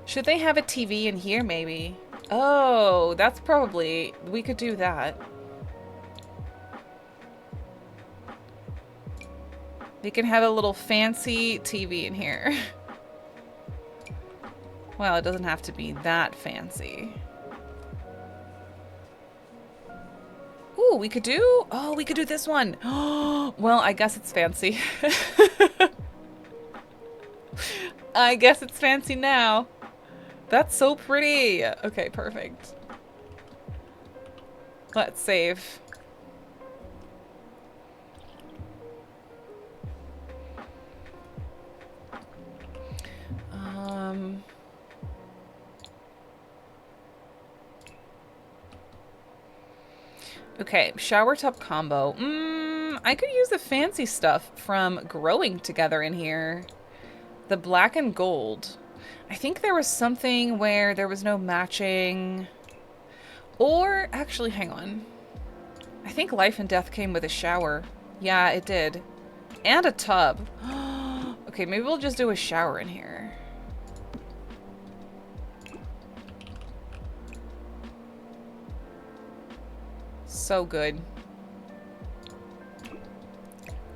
Should they have a TV in here, maybe? Oh, that's probably... We could do that. They can have a little fancy TV in here. Well, it doesn't have to be that fancy. Ooh, we could do... Oh, we could do this one. Well, I guess it's fancy. I guess it's fancy now. That's so pretty. Okay, perfect. Let's save. Okay, shower tub combo. I could use the fancy stuff from Growing Together in here. The black and gold. I think there was something where there was no matching. Or, actually, hang on. I think Life and Death came with a shower. Yeah, it did. And a tub. Okay, maybe we'll just do a shower in here. So good.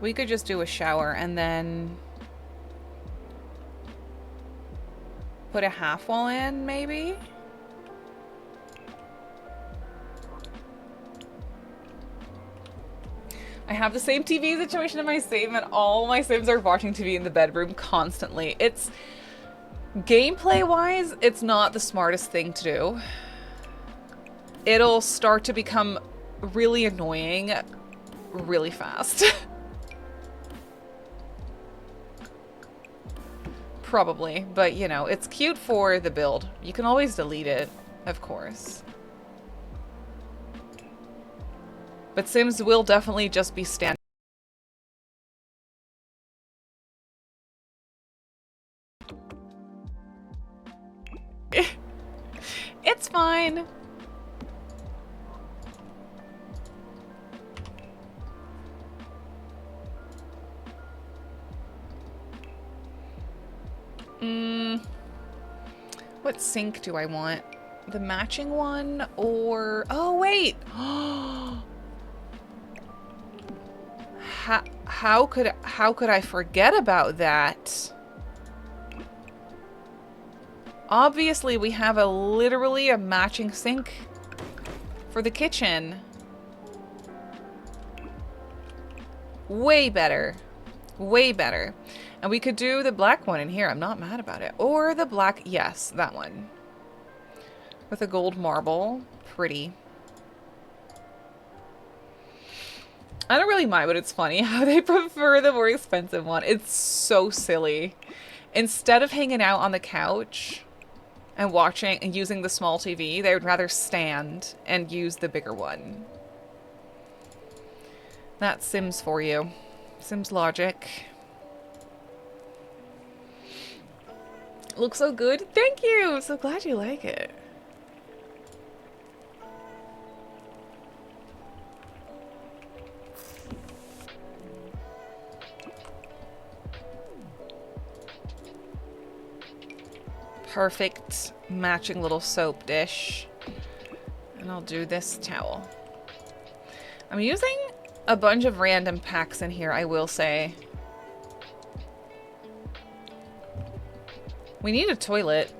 We could just do a shower and then put a half wall in, maybe? I have the same TV situation in my sim, and all my sims are watching TV in the bedroom constantly. It's... Gameplay-wise, it's not the smartest thing to do. It'll start to become really annoying really fast. Probably, but you know, it's cute for the build. You can always delete it, of course. But Sims will definitely just be standard. It's fine. What sink do I want? The matching one or... Oh, wait! How could I forget about that? Obviously, we have literally a matching sink for the kitchen. Way better. Way better. And we could do the black one in here. I'm not mad about it. Or the black... Yes, that one. With a gold marble. Pretty. I don't really mind, but it's funny how they prefer the more expensive one. It's so silly. Instead of hanging out on the couch and watching and using the small TV, they would rather stand and use the bigger one. That's Sims for you. Sims logic. Looks so good. Thank you. So glad you like it. Perfect matching little soap dish. And I'll do this towel. I'm using a bunch of random packs in here, I will say. We need a toilet.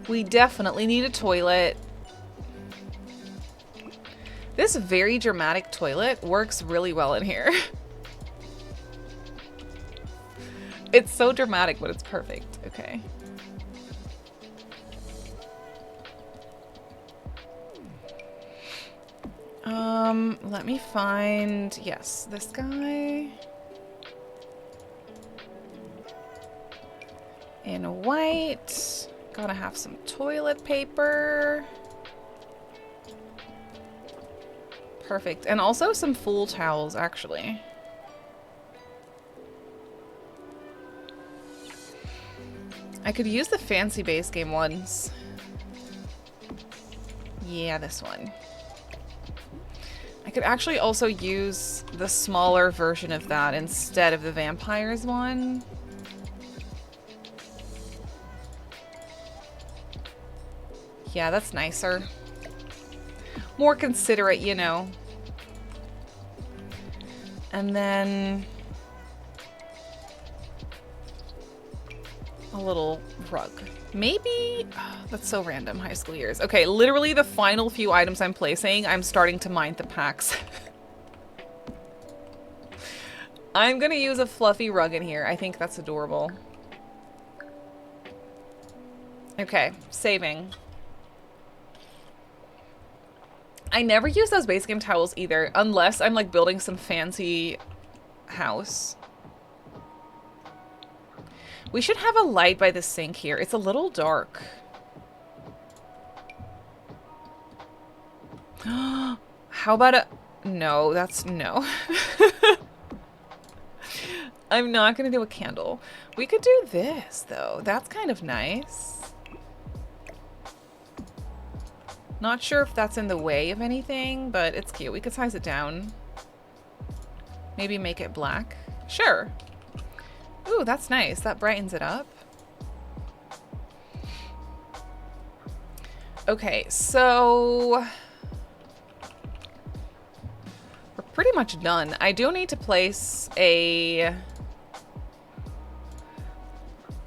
We definitely need a toilet. This very dramatic toilet works really well in here. It's so dramatic, but it's perfect. Okay. Let me find, yes, this guy. In white. Gotta have some toilet paper. Perfect. And also some full towels, actually. I could use the fancy base game ones. Yeah, this one. I could actually also use the smaller version of that instead of the vampires one. Yeah, that's nicer. More considerate, you know. And then a little rug. Maybe, that's so random, high school years. Okay, literally the final few items I'm placing, I'm starting to mind the packs. I'm gonna use a fluffy rug in here. I think that's adorable. Okay, saving. I never use those base game towels either, unless I'm like building some fancy house. We should have a light by the sink here. It's a little dark. How about a... No, that's... No. I'm not going to do a candle. We could do this, though. That's kind of nice. Not sure if that's in the way of anything, but it's cute. We could size it down. Maybe make it black. Sure. Ooh, that's nice. That brightens it up. Okay, so we're pretty much done. I do need to place a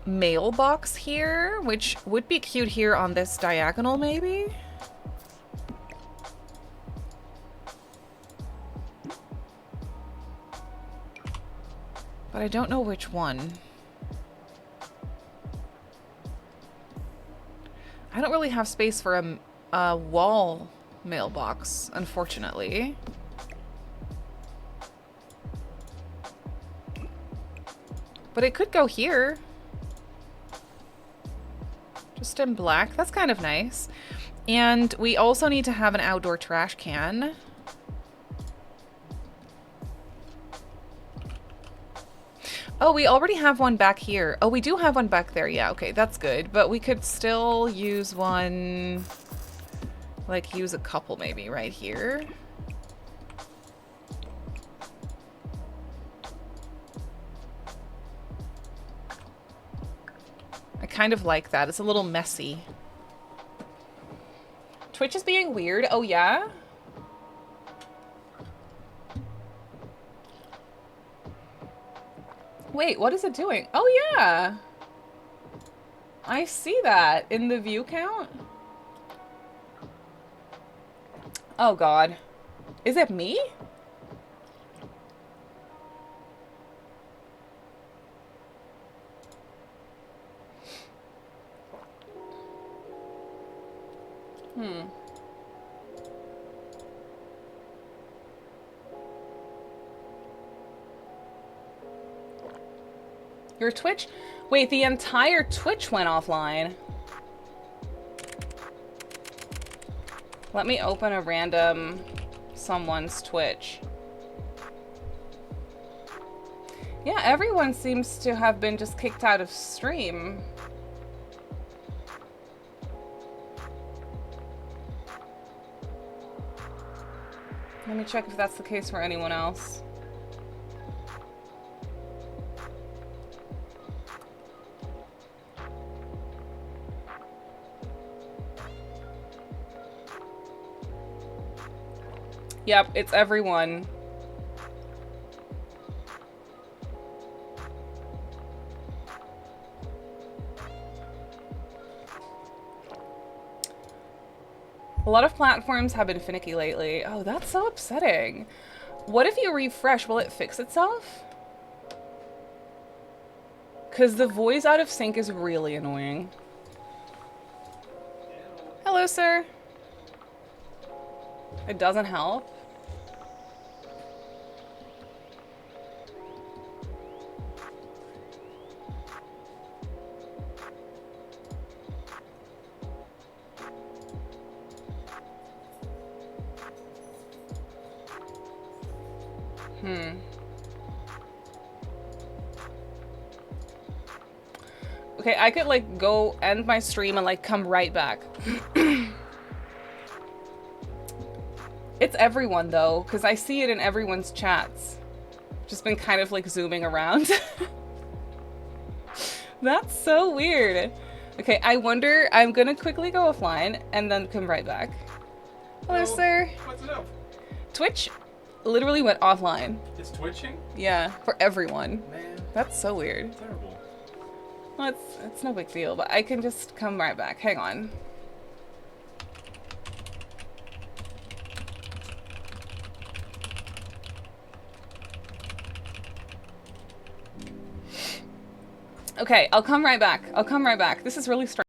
mailbox here, which would be cute here on this diagonal, maybe. But I don't know which one. I don't really have space for a wall mailbox, unfortunately. But it could go here. Just in black. That's kind of nice. And we also need to have an outdoor trash can. Oh, we already have one back here. Oh, we do have one back there. Yeah, okay, that's good. But we could still use one, like use a couple maybe right here. I kind of like that. It's a little messy. Twitch is being weird. Oh, yeah? Wait, what is it doing? Oh, yeah. I see that in the view count. Oh, God. Is it me? Your Twitch? Wait, the entire Twitch went offline. Let me open a random someone's Twitch. Yeah, everyone seems to have been just kicked out of stream. Let me check if that's the case for anyone else. Yep, it's everyone. A lot of platforms have been finicky lately. Oh, that's so upsetting. What if you refresh? Will it fix itself? Because the voice out of sync is really annoying. Hello, sir. It doesn't help. Okay, I could like go end my stream and like come right back. It's everyone though, because I see it in everyone's chats. Just been kind of like zooming around. That's so weird. Okay, I wonder, I'm gonna quickly go offline and then come right back. Hello, sir. What's up? Twitch literally went offline. It's twitching? Yeah, for everyone. Man. That's so weird. Terrible. Well, it's no big deal, but I can just come right back. Hang on. Okay, I'll come right back. I'll come right back. This is really strange.